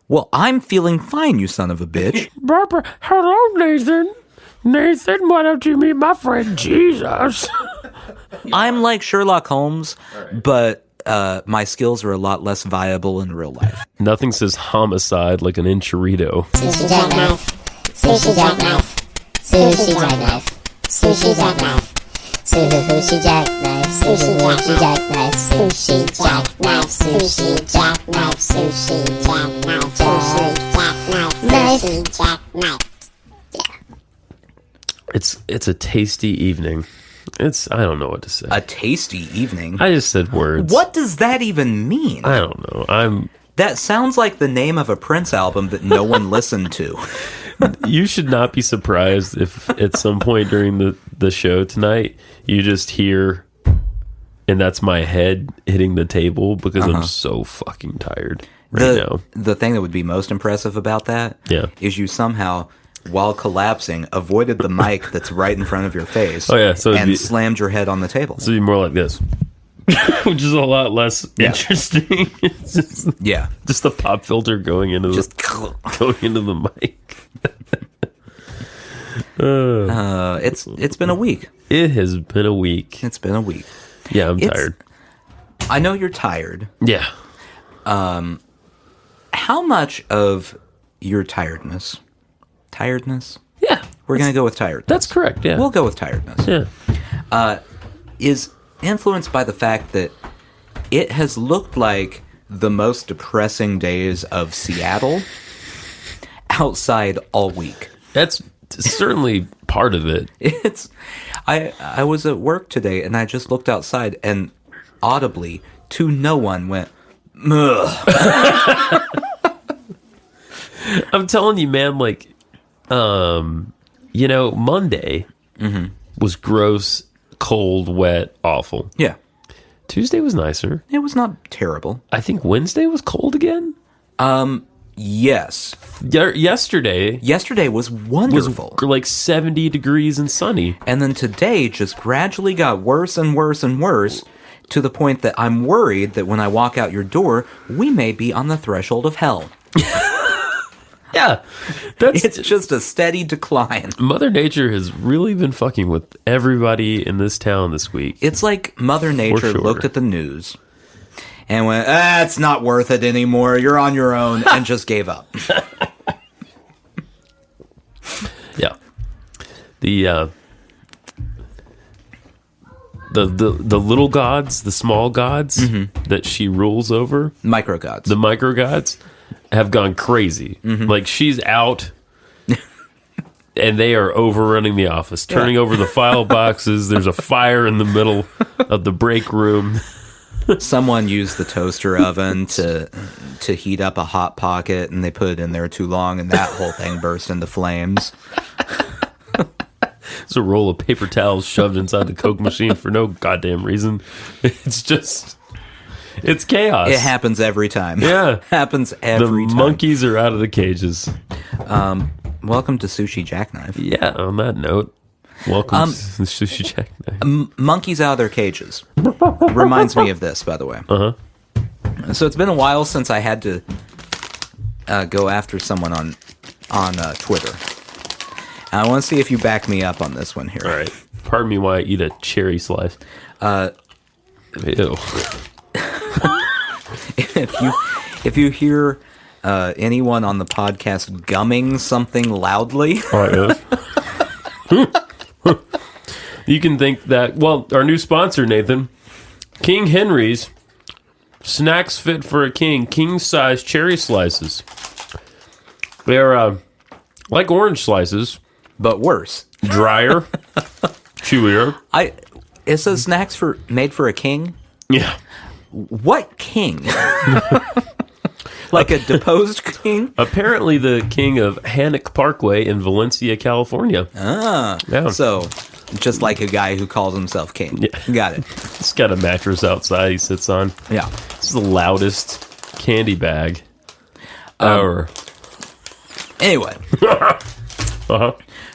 Well, I'm feeling fine, you son of a bitch. Barbara, hello, Nathan. Nathan, why don't you meet my friend Jesus? I'm like Sherlock Holmes, but my skills are a lot less viable in real life. Nothing says homicide like an enchilito. Sushi jackknife. Sushi jackknife. Sushi jackknife. Sushi jackknife. Sushi jackknife. Sushi jackknife. Sushi jackknife. Sushi jackknife. Sushi jackknife. Sushi jackknife. It's a tasty evening. I don't know what to say. A tasty evening? I just said words. What does that even mean? I don't know. That sounds like the name of a Prince album that no one listened to. You should not be surprised if at some point during the show tonight you just hear, and that's my head hitting the table because I'm so fucking tired now. The thing that would be most impressive about that is you somehow, while collapsing, avoided the mic that's right in front of your face and slammed your head on the table. So it'd be more like this. Which is a lot less interesting. It's just the pop filter going into the mic. It's been a week. It has been a week. It's been a week. Yeah, I'm tired. I know you're tired. Yeah. How much of your tiredness? Yeah. We're going to go with tiredness. That's correct, yeah. We'll go with tiredness. Yeah. Is influenced by the fact that it has looked like the most depressing days of Seattle outside all week. That's certainly part of it. I was at work today and I just looked outside and audibly to no one went, "Ugh." I'm telling you, man, like, Monday was gross, cold, wet, awful. Yeah. Tuesday was nicer. It was not terrible. I think Wednesday was cold again. Yes. Yesterday was wonderful. Was like 70 degrees and sunny. And then today just gradually got worse and worse and worse to the point that I'm worried that when I walk out your door, we may be on the threshold of hell. Yeah. It's just a steady decline. Mother Nature has really been fucking with everybody in this town this week. It's like Mother Nature looked at the news and went, it's not worth it anymore. You're on your own, and just gave up. Yeah. The little gods, the small gods that she rules over. Micro gods. The micro gods have gone crazy. Like, she's out and they are overrunning the office, turning over the file boxes. There's a fire in the middle of the break room. Someone used the toaster oven to heat up a Hot Pocket, and they put it in there too long, and that whole thing burst into flames. There's a roll of paper towels shoved inside the Coke machine for no goddamn reason. It's chaos. It happens every time. Yeah. Happens every time. The monkeys are out of the cages. Welcome to Sushi Jackknife. Yeah, on that note, welcome to Sushi Jackknife. Monkeys out of their cages. Reminds me of this, by the way. So it's been a while since I had to go after someone on Twitter. And I want to see if you back me up on this one here. All right. Pardon me while I eat a cherry slice. Ew. If you hear anyone on the podcast gumming something loudly, you can think that, well, our new sponsor, Nathan, King Henry's Snacks Fit for a King size cherry slices. They're like orange slices, but worse. Drier, chewier. It says snacks made for a king? Yeah. What king? Like a deposed king? Apparently the king of Hannock Parkway in Valencia, California. Ah. Yeah. So, just like a guy who calls himself king. Yeah. Got it. He's got a mattress outside he sits on. Yeah. It's the loudest candy bag ever. Anyway.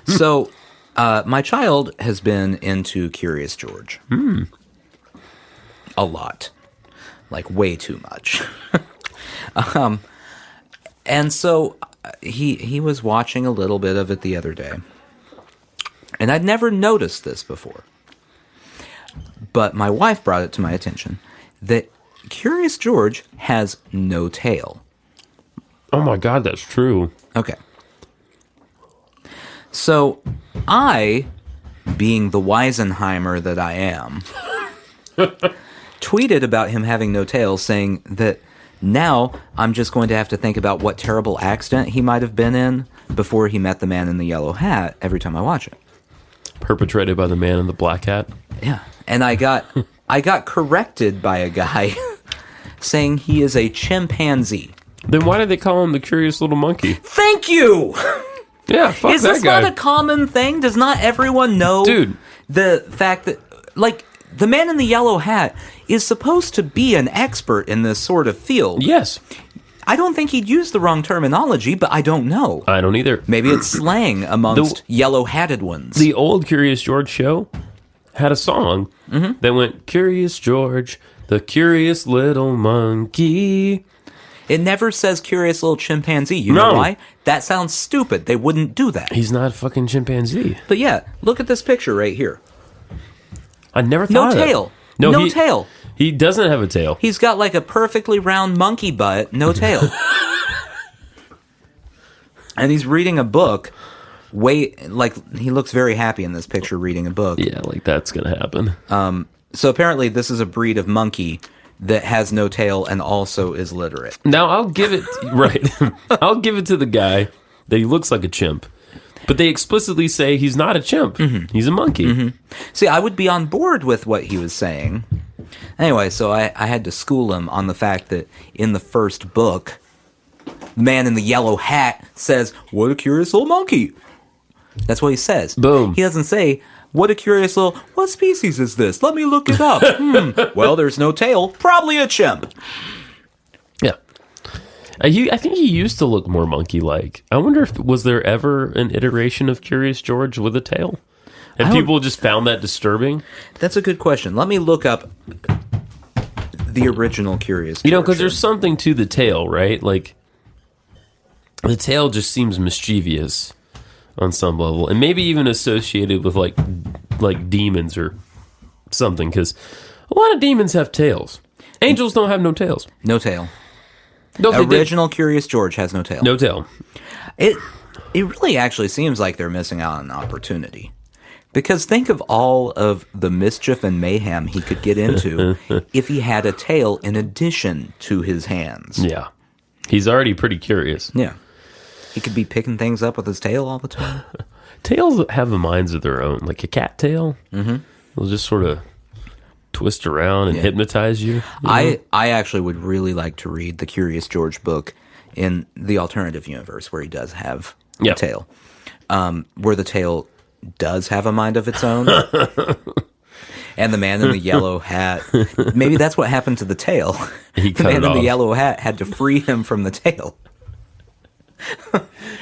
So, my child has been into Curious George. A lot. Like, way too much. And so he was watching a little bit of it the other day. And I'd never noticed this before. But my wife brought it to my attention that Curious George has no tail. Oh my God, that's true. Okay. So I, being the Weisenheimer that I am, tweeted about him having no tail, saying that now I'm just going to have to think about what terrible accident he might have been in before he met the man in the yellow hat every time I watch it. Perpetrated by the man in the black hat. Yeah. And I got corrected by a guy saying he is a chimpanzee. Then why did they call him the curious little monkey? Thank you! Yeah, fuck Is that this guy. not a common thing? Does not everyone know Dude. the fact that, like, the man in the yellow hat is supposed to be an expert in this sort of field? Yes. I don't think he'd use the wrong terminology, but I don't know. I don't either. Maybe it's slang amongst yellow-hatted ones. The old Curious George show had a song that went, Curious George, the curious little monkey. It never says curious little chimpanzee. You No. know why? That sounds stupid. They wouldn't do that. He's not a fucking chimpanzee. But yeah, look at this picture right here. I never thought No of that. tail. No tail. He doesn't have a tail. He's got like a perfectly round monkey butt, no tail. And he's reading a book. He looks very happy in this picture reading a book. Yeah, like that's going to happen. So apparently this is a breed of monkey that has no tail and also is literate. Now, I'll give it, right. I'll give it to the guy that he looks like a chimp. But they explicitly say he's not a chimp. He's a monkey. See, I would be on board with what he was saying. Anyway, so I had to school him on the fact that in the first book, the man in the yellow hat says, "What a curious little monkey." That's what he says. Boom. He doesn't say, "What a curious little, what species is this? Let me look it up." Well, there's no tail. Probably a chimp. Yeah. I think he used to look more monkey-like. I wonder if was there ever an iteration of Curious George with a tail? And people just found that disturbing? That's a good question. Let me look up the original Curious George. You know, because there's something to the tail, right? Like, the tail just seems mischievous on some level. And maybe even associated with, like demons or something. Because a lot of demons have tails. Angels don't have no tails. No tail. No, Original Curious George has no tail. No tail. It really actually seems like they're missing out on an opportunity. Because think of all of the mischief and mayhem he could get into if he had a tail in addition to his hands. Yeah. He's already pretty curious. Yeah. He could be picking things up with his tail all the time. Tails have minds of their own. Like a cat tail. They'll just sort of twist around and hypnotize you. I actually would really like to read the Curious George book in the alternative universe where he does have a tail. Where the tail does have a mind of its own. And the man in the yellow hat, maybe that's what happened to the tail. He The cut man it in the off. yellow hat had to free him from the tail.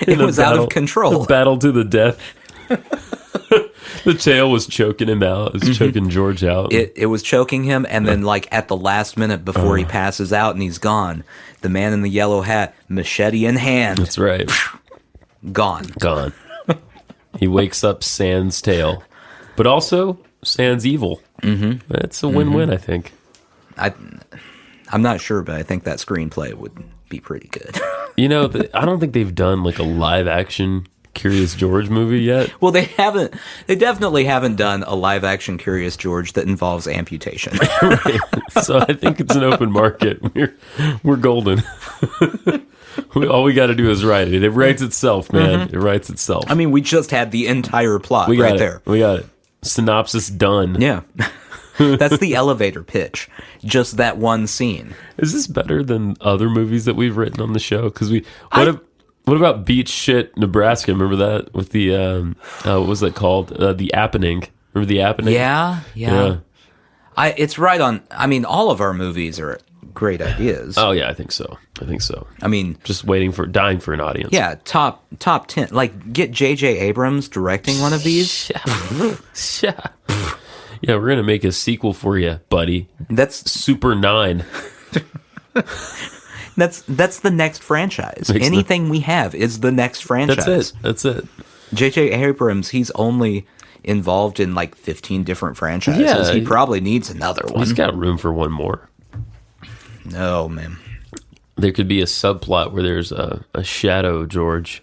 It was out of control. The battle to the death. The tail was choking him out. It was choking George out. It was choking him, and then like at the last minute before he passes out and he's gone, the man in the yellow hat, machete in hand, That's right. gone. Gone. He wakes up sans tail. But also sans evil. That's a win-win, I think. I'm not sure, but I think that screenplay would be pretty good. You know, I don't think they've done like a live-action Curious George movie yet. Well, they haven't. They definitely haven't done a live-action Curious George that involves amputation. Right. So I think it's an open market. We're golden. All we got to do is write it. It writes itself, man. It writes itself. I mean, we just had the entire plot we got right it. there. We got it. Synopsis done. Yeah. That's the elevator pitch. Just that one scene. Is this better than other movies that we've written on the show? Because what about Beach Shit, Nebraska? Remember that with the what was that called? The Appening. Remember the Appening? Yeah. It's right on. I mean, all of our movies are great ideas. Oh yeah, I think so. I mean, Just dying for an audience. yeah, top 10. Like, get J.J. Abrams directing one of these. Yeah, we're gonna make a sequel for you, buddy. That's Super 9. That's the next franchise. Makes Anything we have is the next franchise. That's it. J.J. Abrams, he's only involved in like 15 different franchises. Yeah, he probably needs another one. He's got room for one more. No, man. There could be a subplot where there's a Shadow George.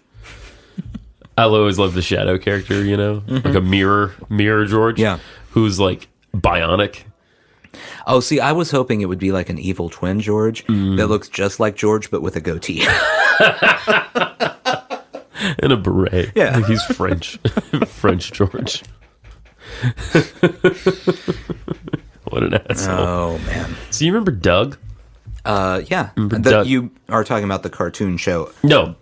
I always love the Shadow character, you know? Like a mirror George. Yeah. Who's like bionic. Oh, see, I was hoping it would be like an evil twin George that looks just like George, but with a goatee. And a beret. Yeah. Like he's French. French George. What an asshole. Oh, man. So you remember Doug? Yeah. Doug- You are talking about the cartoon show. No.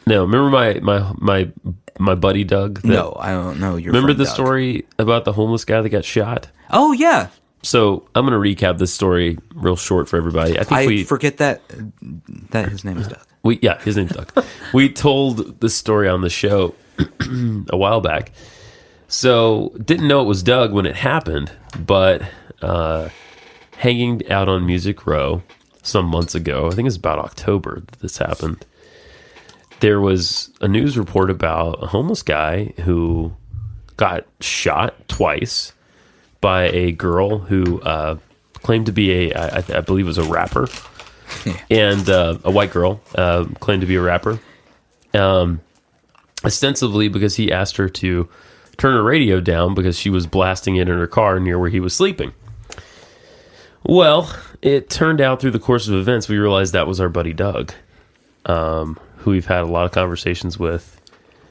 Remember my buddy Doug? No, I don't know. Remember the story about the homeless guy that got shot? Oh, yeah. So I'm going to recap this story real short for everybody. I forget that his name is Doug. His name's Doug. We told this story on the show a while back. So didn't know it was Doug when it happened, but hanging out on Music Row some months ago, I think it's about October that this happened, there was a news report about a homeless guy who got shot twice by a girl who claimed to be I believe it was a rapper. And a white girl claimed to be a rapper, ostensibly because he asked her to turn her radio down because she was blasting it in her car near where he was sleeping. Well, it turned out through the course of events, we realized that was our buddy Doug, who we've had a lot of conversations with.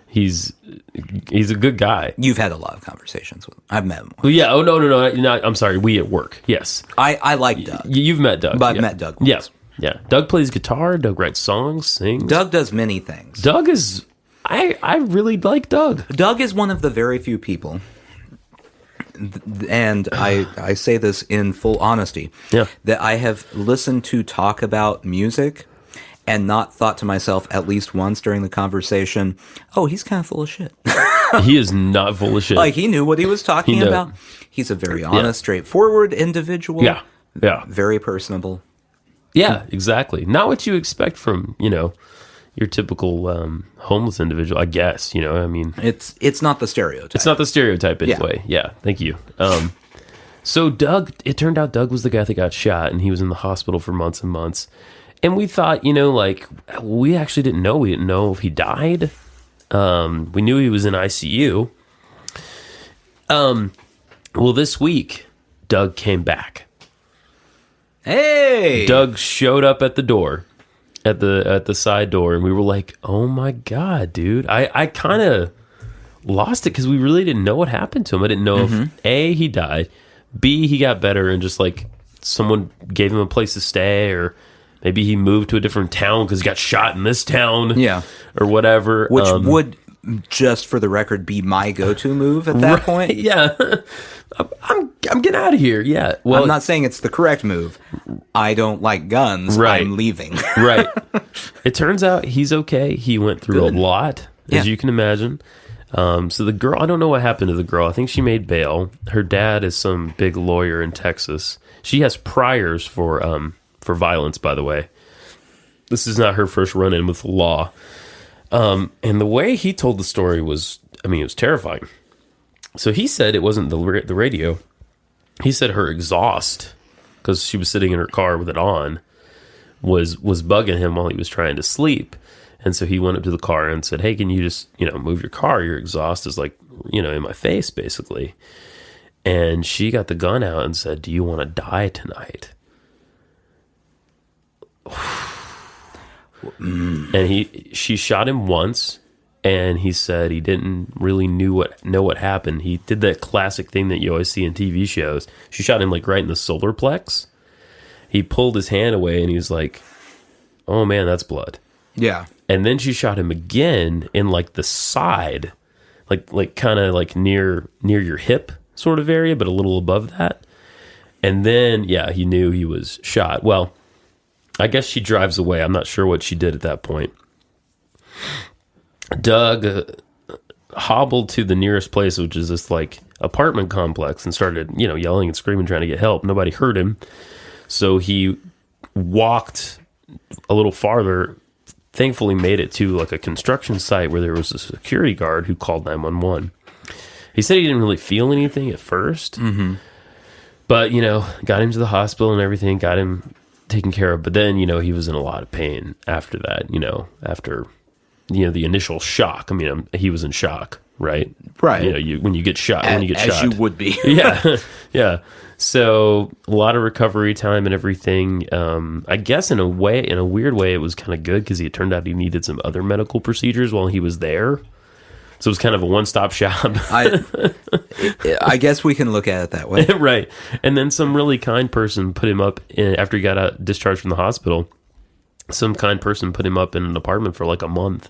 He's a good guy. You've had a lot of conversations with him. I've met him. Well, yeah. Oh, no. I'm sorry. We at work. Yes. I like Doug. You've met Doug. But I've met Doug once. Yes. Yeah. Doug plays guitar. Doug writes songs, sings. Doug does many things. Doug is... I really like Doug. Doug is one of the very few people, and I say this in full honesty, that I have listened to talk about music and not thought to myself at least once during the conversation, oh, he's kind of full of shit. He is not full of shit. Like, he knew what he was talking about. He's a very honest, straightforward individual. Yeah. Very personable. Yeah, exactly. Not what you expect from, your typical homeless individual, I guess. I mean... It's not the stereotype. It's not the stereotype anyway. Yeah, thank you. So Doug, it turned out Doug was the guy that got shot, and he was in the hospital for months and months. And we thought, we actually didn't know. We didn't know if he died. We knew he was in ICU. Well, this week, Doug came back. Hey! Doug showed up at the door, at the side door, and we were like, oh my God, dude. I kind of lost it because we really didn't know what happened to him. I didn't know if A, he died, B, he got better and just like someone gave him a place to stay, or maybe he moved to a different town because he got shot in this town. Yeah. Or whatever. Which would, just for the record, be my go-to move at that point. Yeah. I'm getting out of here. Yeah. Well, I'm not saying it's the correct move. I don't like guns. Right. I'm leaving. Right. It turns out he's okay. He went through a lot, as you can imagine. So the girl, I don't know what happened to the girl. I think she made bail. Her dad is some big lawyer in Texas. She has priors for violence, by the way. This is not her first run-in with the law. And the way he told the story was, it was terrifying. So he said it wasn't the radio. He said her exhaust, because she was sitting in her car with it on, was bugging him while he was trying to sleep. And so he went up to the car and said, hey, can you just, move your car? Your exhaust is like, in my face, basically. And she got the gun out and said, do you want to die tonight? And she shot him once, and he said he didn't really know what happened. He did that classic thing that you always see in TV shows. She shot him like right in the solar plex. He pulled his hand away, and he was like, "Oh man, that's blood." Yeah. And then she shot him again in like the side, like kind of like near your hip sort of area, but a little above that. And then he knew he was shot. Well, I guess she drives away. I'm not sure what she did at that point. Doug hobbled to the nearest place, which is this like apartment complex, and started, yelling and screaming, trying to get help. Nobody heard him. So he walked a little farther, thankfully made it to like a construction site where there was a security guard who called 911. He said he didn't really feel anything at first, but, you know, got him to the hospital and everything, got him taken care of. But then, you know, he was in a lot of pain after that, you know, after, you know, the initial shock. I mean, he was in shock, right? Right. You know, when you get shot, As you would be. Yeah. Yeah. So a lot of recovery time and everything. I guess in a weird way, it was kind of good because it turned out he needed some other medical procedures while he was there. So it was kind of a one-stop shop. I guess we can look at it that way. Right. And then some really kind person put him up after he got discharged from the hospital. Some kind person put him up in an apartment for like a month.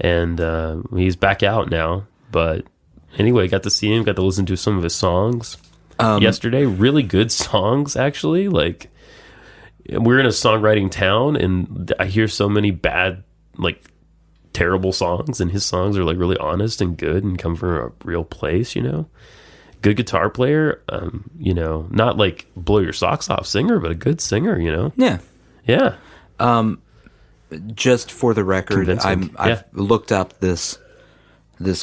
And he's back out now. But anyway, got to see him, got to listen to some of his songs. Yesterday, really good songs, actually. Like, we're in a songwriting town, and I hear so many bad, like, terrible songs, and his songs are, like, really honest and good and come from a real place, you know? Good guitar player, you know, not, like, blow your socks off singer, but a good singer, you know? Yeah. Yeah. Just for the record, I've looked up this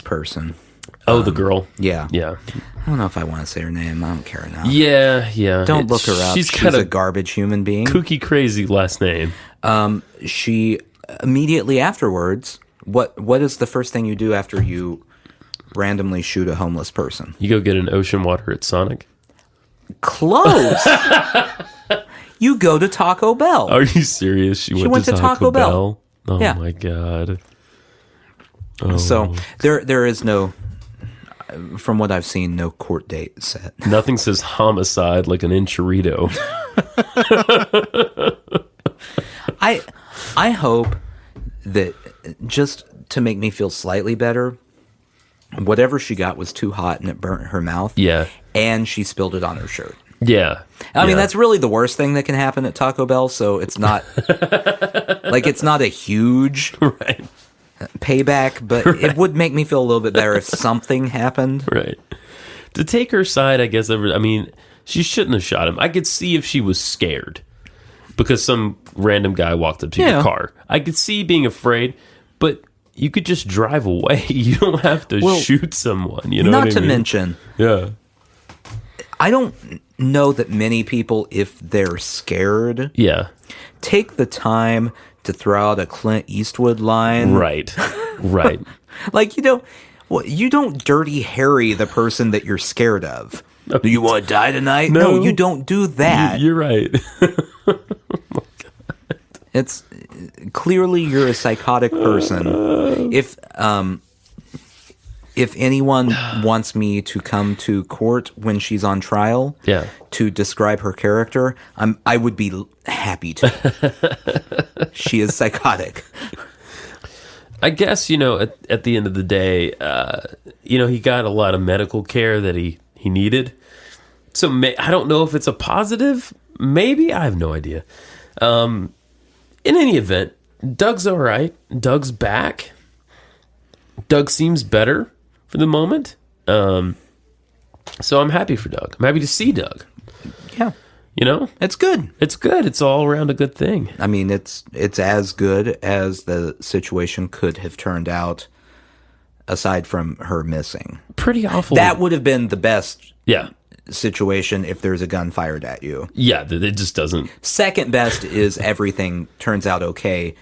person. Oh, the girl. Yeah. Yeah. I don't know if I want to say her name. I don't care now. Yeah. Don't look her up. She's a garbage human being. Kooky crazy last name. She immediately afterwards, what is the first thing you do after you randomly shoot a homeless person? You go get an ocean water at Sonic. Close. You go to Taco Bell. Are you serious? She went to Taco Bell? Oh, yeah. My God. Oh. So there is no, from what I've seen, no court date set. Nothing says homicide like an enchilito. I hope that, just to make me feel slightly better, whatever she got was too hot and it burnt her mouth. Yeah. And she spilled it on her shirt. Yeah. I mean, that's really the worst thing that can happen at Taco Bell, so it's not like it's not a huge right. payback, but it would make me feel a little bit better if something happened. Right. To take her side, I guess, I mean, she shouldn't have shot him. I could see if she was scared because some random guy walked up to your car. I could see being afraid, but you could just drive away. You don't have to shoot someone. You know what I mean? Not to mention, I don't know that many people, if they're scared, take the time to throw out a Clint Eastwood line. Right. Like, you don't Dirty Harry the person that you're scared of. Do you want to die tonight? No, you don't do that. You're right. It's clearly you're a psychotic person. If anyone wants me to come to court when she's on trial to describe her character, I would be happy to. She is psychotic. I guess, at the end of the day, he got a lot of medical care that he needed. So I don't know if it's a positive. Maybe. I have no idea. In any event, Doug's all right. Doug's back. Doug seems better for the moment. So I'm happy for Doug. I'm happy to see Doug. Yeah. It's good. It's good. It's all around a good thing. I mean, it's as good as the situation could have turned out aside from her missing. Pretty awful. That would have been the best situation if there's a gun fired at you. Yeah, it just doesn't. Second best is everything turns out okay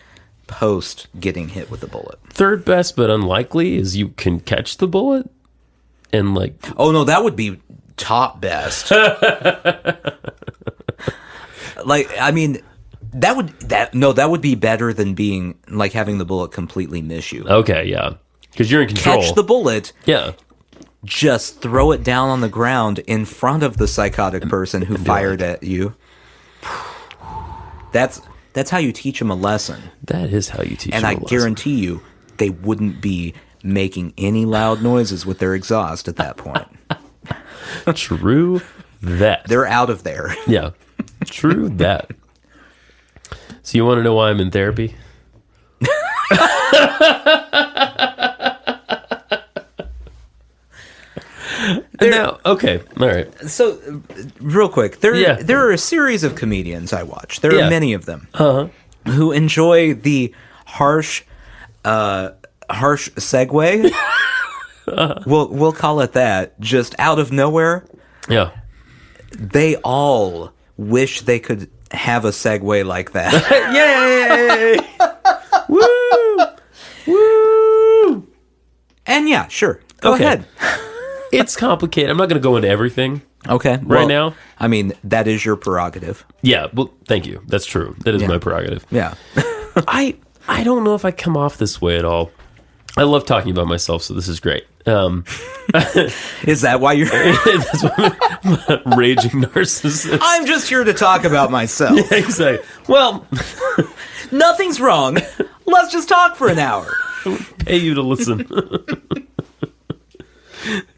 post getting hit with a bullet. Third best, but unlikely, is you can catch the bullet and Oh no, that would be top best. That would be better than being having the bullet completely miss you. Okay, yeah, because you're in control. Catch the bullet. Yeah. Just throw it down on the ground in front of the psychotic person who fired at you. That's how you teach them a lesson. That is how you teach them a lesson. And I guarantee you, they wouldn't be making any loud noises with their exhaust at that point. True that. They're out of there. Yeah. True that. So you want to know why I'm in therapy? Okay, all right. So, real quick, there are a series of comedians I watch. There are many of them. who enjoy the harsh segue. We'll call it that. Just out of nowhere, Yeah. they all wish they could have a segue like that. Yay! Woo! And yeah, sure. Go Okay. ahead. It's complicated. I'm not going to go into everything. Okay. Right now? I mean, that is your prerogative. Yeah, well, thank you. That's true. That is my prerogative. Yeah. I don't know if I come off this way at all. I love talking about myself, so this is great. Is that why you're... That's why I'm a raging narcissist. I'm just here to talk about myself. Yeah, exactly. Well, Nothing's wrong. Let's just talk for an hour. pay you to listen.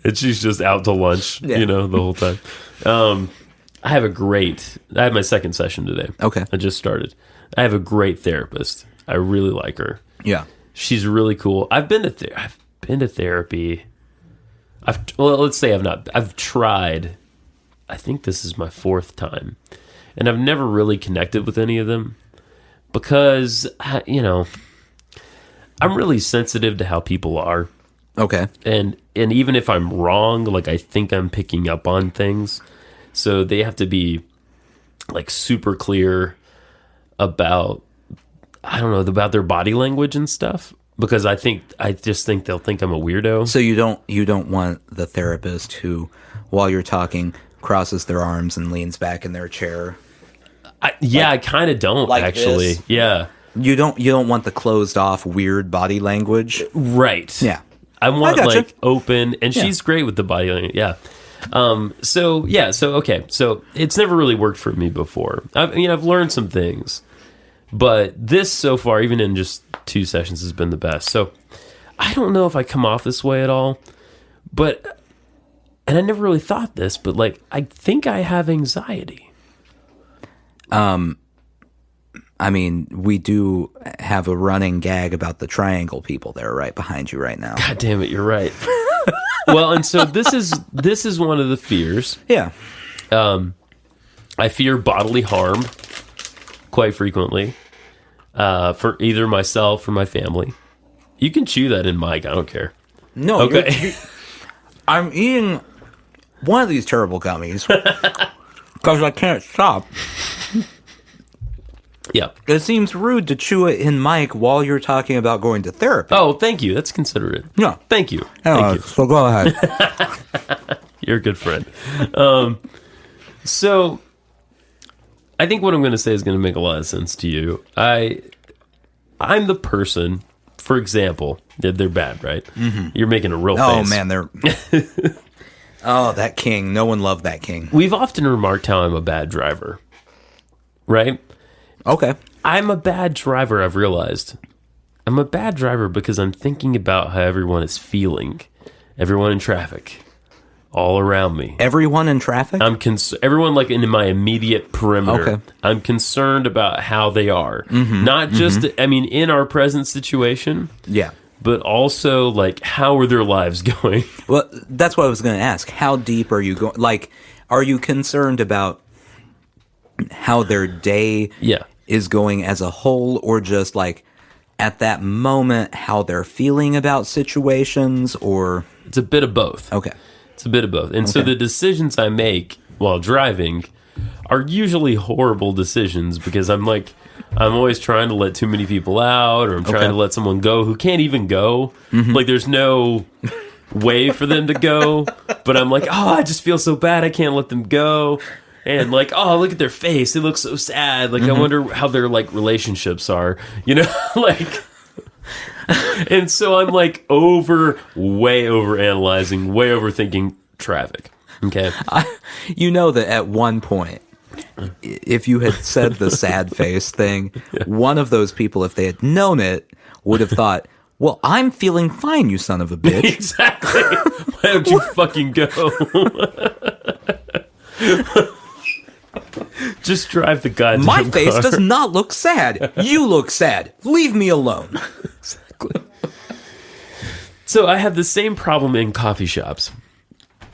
And she's just out to lunch, Yeah. the whole time. I had my second session today. Okay. I just started. I have a great therapist. I really like her. Yeah. She's really cool. I've been to therapy. Let's say I've tried. I think this is my fourth time, and I've never really connected with any of them because I'm really sensitive to how people are, Okay. and even if I'm wrong, like I think I'm picking up on things, so they have to be like super clear about about their body language and stuff, because I just think they'll think I'm a weirdo. So you don't want the therapist who, while you're talking, crosses their arms and leans back in their chair. I kind of don't like actually. this? Yeah. You don't want the closed off weird body language. Right. Yeah. I want gotcha. like open, and Yeah. she's great with the body language. Yeah. So okay. So it's never really worked for me before. I've learned some things, but this so far, even in just 2 sessions, has been the best. So I don't know if I come off this way at all, and I never really thought this, but like I think I have anxiety. I mean, we do have a running gag about the triangle people that are right behind you right now. God damn it, you're right. Well, and so this is one of the fears. Yeah. I fear bodily harm quite frequently for either myself or my family. You can chew that in, mic. I don't care. No. Okay. I'm eating one of these terrible gummies because I can't stop. Yeah. It seems rude to chew it in mic while you're talking about going to therapy. Oh, thank you. That's considerate. Yeah. Thank you. Thank you. So go ahead. You're a good friend. So I think what I'm going to say is going to make a lot of sense to you. I'm the person, for example, they're bad, right? Mm-hmm. You're making a real face. Oh, man, they're... Oh, that king. No one loved that king. We've often remarked how I'm a bad driver, right? Okay. I'm a bad driver, I've realized. I'm a bad driver because I'm thinking about how everyone is feeling. Everyone in traffic. All around me. Everyone in traffic? Everyone like in my immediate perimeter. Okay. I'm concerned about how they are. Mm-hmm. Not just, in our present situation. Yeah. But also, like, how are their lives going? Well, that's what I was going to ask. How deep are you going? Like, are you concerned about how their day is going as a whole, or just like at that moment how they're feeling about situations, or It's a bit of both. okay. It's a bit of both. And so the decisions I make while driving are usually horrible decisions because I'm always trying to let too many people out, or I'm trying to let someone go who can't even go. Mm-hmm. Like there's no way for them to go, but I'm like, oh, I just feel so bad. I can't let them go. And like, oh, look at their face. They look so sad. Like, I wonder how their like relationships are, like, and so I'm like way over analyzing, way overthinking traffic. Okay. You know that at one point, if you had said the sad face thing, one of those people, if they had known it, would have thought, well, I'm feeling fine, you son of a bitch. Exactly. Why don't you fucking go? Just drive the goddamn My face car. does not look sad. You look sad. Leave me alone. Exactly. So I have the same problem in coffee shops.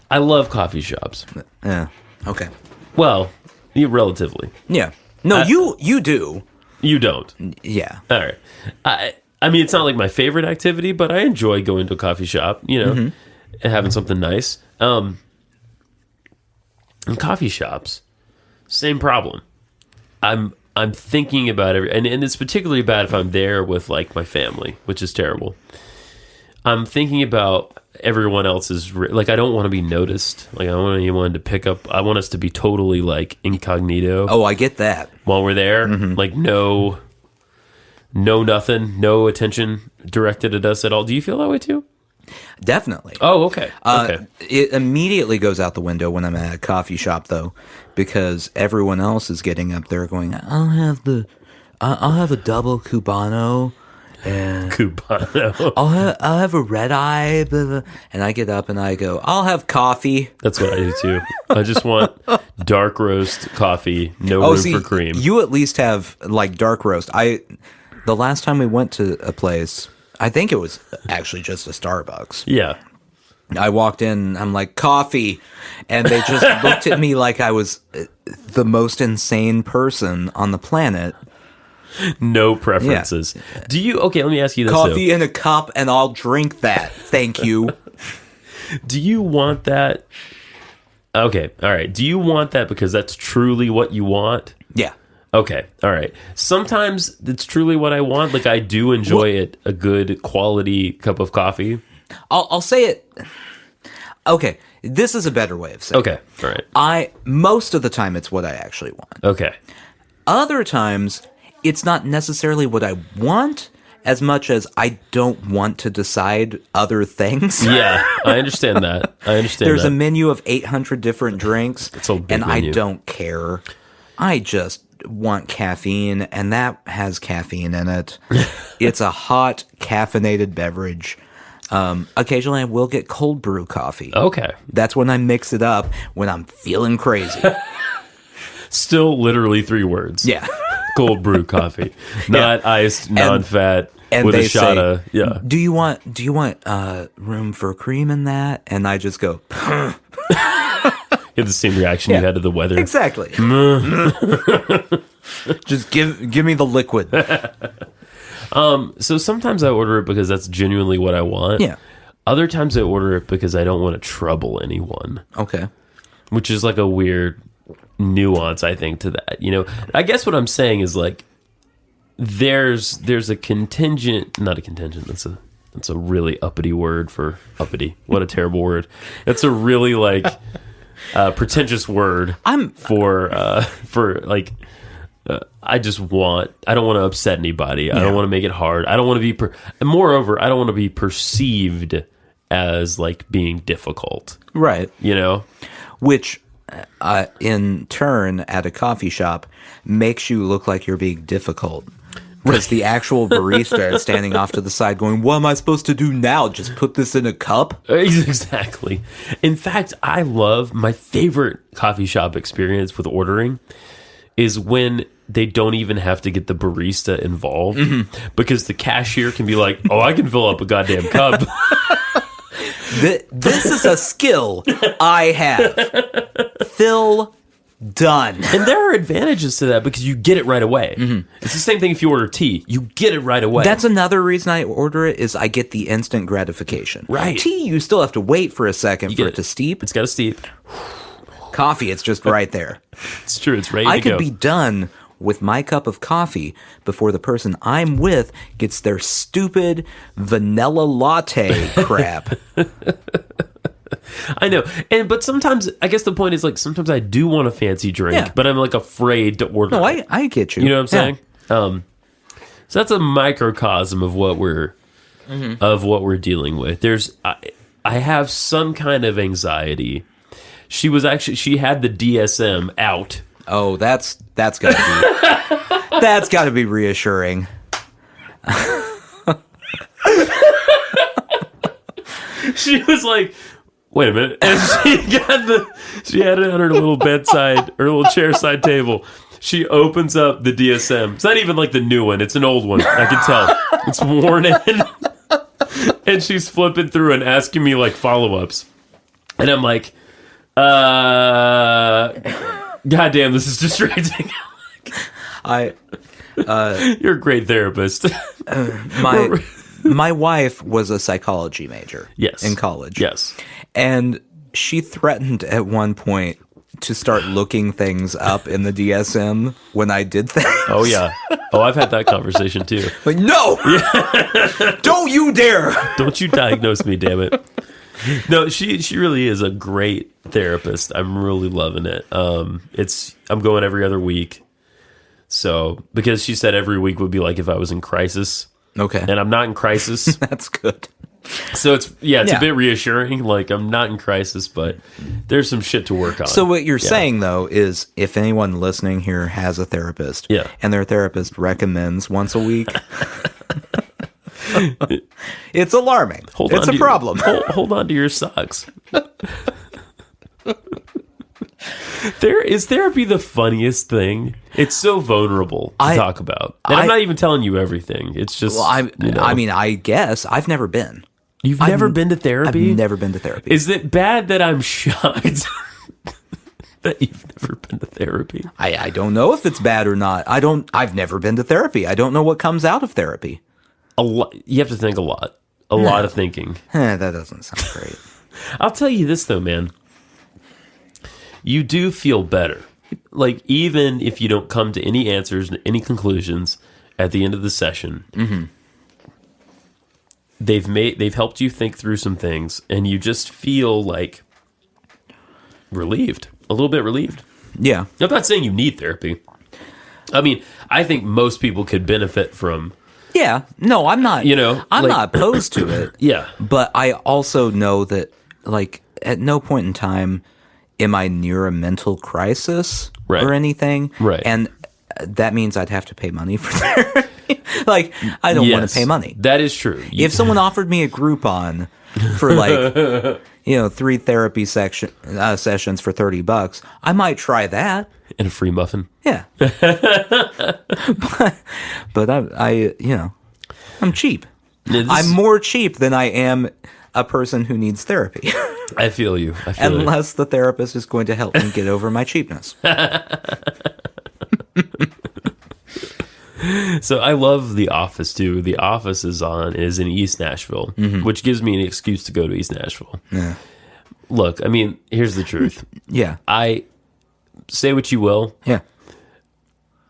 I love coffee shops. Yeah. Okay. Well, relatively. Yeah. No, you do. You don't. Yeah. All right. I mean, it's not like my favorite activity, but I enjoy going to a coffee shop, and having something nice. In coffee shops, same problem. I'm thinking about and it's particularly bad if I'm there with like my family, which is terrible. I'm thinking about everyone else's, like, I don't want to be noticed. Like, I don't want anyone to pick up. I want us to be totally like incognito. Oh, I get that. While we're there, like no nothing, no attention directed at us at all. Do you feel that way too? Definitely. Oh, okay. Okay. It immediately goes out the window when I'm at a coffee shop, though, because everyone else is getting up there going, I'll have a double Cubano. And Cubano. I'll have a red eye, blah, blah. And I get up and I go, I'll have coffee. That's what I do too. I just want dark roast coffee, no room for cream. You at least have like dark roast. The last time we went to a place, I think it was actually just a Starbucks. Yeah. I walked in, I'm like, coffee. And they just looked at me like I was the most insane person on the planet. No preferences. Yeah. Do you, okay, let me ask you this. Coffee in a cup and I'll drink that. Thank you. Do you want that? Okay, all right. Do you want that because that's truly what you want? Yeah. Okay, all right. Sometimes it's truly what I want. Like, I do enjoy it, a good quality cup of coffee. I'll say it. Okay, this is a better way of saying it. Okay, all right. Most of the time, it's what I actually want. Okay. Other times, it's not necessarily what I want as much as I don't want to decide other things. Yeah, I understand that. There's a menu of 800 different drinks, big and menu. I don't care. I just want caffeine, and that has caffeine in it. It's a hot, caffeinated beverage. Occasionally, I will get cold brew coffee. Okay. That's when I mix it up when I'm feeling crazy. Still literally 3 words. Yeah. Cold brew coffee. Not iced, non-fat, and with they a shot of, yeah. Do you want room for cream in that? And I just go, You have the same reaction you had to the weather. Exactly. Just give me the liquid. So sometimes I order it because that's genuinely what I want. Yeah. Other times I order it because I don't want to trouble anyone. Okay. Which is like a weird nuance, I think, to that. I guess what I'm saying is like there's a contingent, not a contingent. That's a really uppity word for uppity. What a terrible word. That's a really like pretentious word. For like. I don't want to upset anybody. I don't want to make it hard. I don't want to be, moreover, I don't want to be perceived as like being difficult. Right. Which, in turn, at a coffee shop, makes you look like you're being difficult. Because the actual barista is standing off to the side going, what am I supposed to do now? Just put this in a cup? Exactly. In fact, I love my favorite coffee shop experience with ordering is when they don't even have to get the barista involved because the cashier can be like, oh, I can fill up a goddamn cup. This is a skill I have. Fill done. And there are advantages to that because you get it right away. It's the same thing if you order tea. You get it right away. That's another reason I order it is I get the instant gratification. Right. Tea, you still have to wait for a second for it to steep. It's got to steep. Coffee, it's just right there. It's true. It's ready to go. I could be done with my cup of coffee before the person I'm with gets their stupid vanilla latte crap. I know. But sometimes, I guess the point is like sometimes I do want a fancy drink, but I'm like afraid to order. No, I get you. You know what I'm saying? So that's a microcosm of what we're dealing with. I have some kind of anxiety. She had the DSM out. Oh, that's gotta be reassuring. She was like, wait a minute. And she had it on her little bedside, her little chair-side table. She opens up the DSM. It's not even like the new one. It's an old one. I can tell. It's worn in. And she's flipping through and asking me like follow-ups. And I'm like, goddamn, this is distracting. I You're a great therapist. My wife was a psychology major. Yes. In college. Yes. And she threatened at one point to start looking things up in the DSM when I did things. Oh, yeah. Oh, I've had that conversation, too. Like, no! Don't you dare! Don't you diagnose me, damn it. No, she really is a great therapist. I'm really loving it. I'm going every other week. So, because she said every week would be like if I was in crisis. Okay. And I'm not in crisis. That's good. So it's a bit reassuring. Like, I'm not in crisis, but there's some shit to work on. So what you're saying, though, is if anyone listening here has a therapist and their therapist recommends once a week, it's alarming. It's a problem. Hold on to your socks. Is therapy the funniest thing? It's so vulnerable to talk about. And I'm not even telling you everything. It's just, I mean, I guess I've never been. You've never been to therapy? I've never been to therapy. Is it bad that I'm shocked that you've never been to therapy? I don't know if it's bad or not. I've never been to therapy. I don't know what comes out of therapy. You have to think a lot. A lot of thinking. That doesn't sound great. I'll tell you this, though, man. You do feel better. Like, even if you don't come to any answers, any conclusions at the end of the session, they've helped you think through some things, and you just feel like relieved, a little bit relieved. Yeah. I'm not saying you need therapy. I mean, I think most people could benefit from. Yeah. No, I'm not. I'm not opposed to it. Yeah. But I also know that, like, at no point in time am I near a mental crisis or anything. Right. And that means I'd have to pay money for therapy. Like, I don't want to pay money. That is true. If someone offered me a Groupon for, like, 3 therapy sessions for $30, I might try that. And a free muffin. Yeah. but I'm cheap. I'm more cheap than I am a person who needs therapy. I feel you. Unless the therapist is going to help me get over my cheapness. So I love The Office, too. The Office is in East Nashville, which gives me an excuse to go to East Nashville. Yeah. Look, I mean, here's the truth. Yeah. I say what you will. Yeah.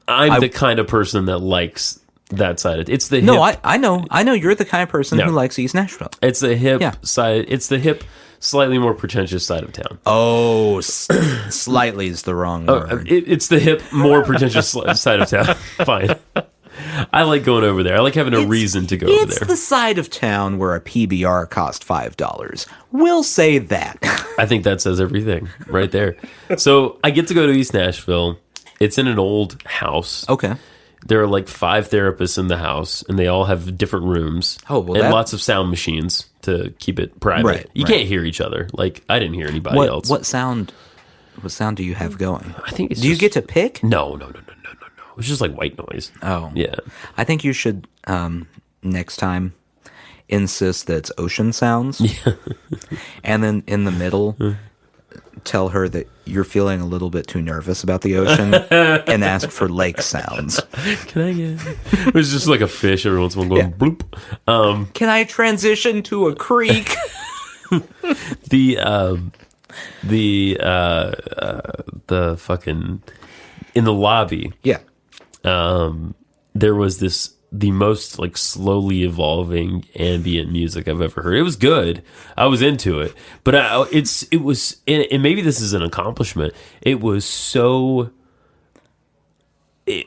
I'm the kind of person that likes that side of it. It's the hip. No, I know you're the kind of person who likes East Nashville. It's the hip side. It's the hip, slightly more pretentious side of town. Oh, slightly is the wrong word. It's the hip, more pretentious side of town. Fine. I like going over there. I like having a reason to go over there. It's the side of town where a PBR cost $5. We'll say that. I think that says everything right there. So I get to go to East Nashville. It's in an old house. Okay. There are like 5 therapists in the house, and they all have different rooms. Oh, well, and lots of sound machines to keep it private. Right, you can't hear each other. Like, I didn't hear anybody else. What sound do you have going? I think it's Do you get to pick? No. It's just like white noise. Oh. Yeah. I think you should, next time, insist that it's ocean sounds. Yeah. And then in the middle, tell her that you're feeling a little bit too nervous about the ocean and ask for lake sounds. Can I get it? was just like a fish every once in a while going bloop. Can I transition to a creek? The fucking in the lobby. Yeah. There was the most like slowly evolving ambient music I've ever heard. It was good. I was into it, but it was, and maybe this is an accomplishment. It was so. I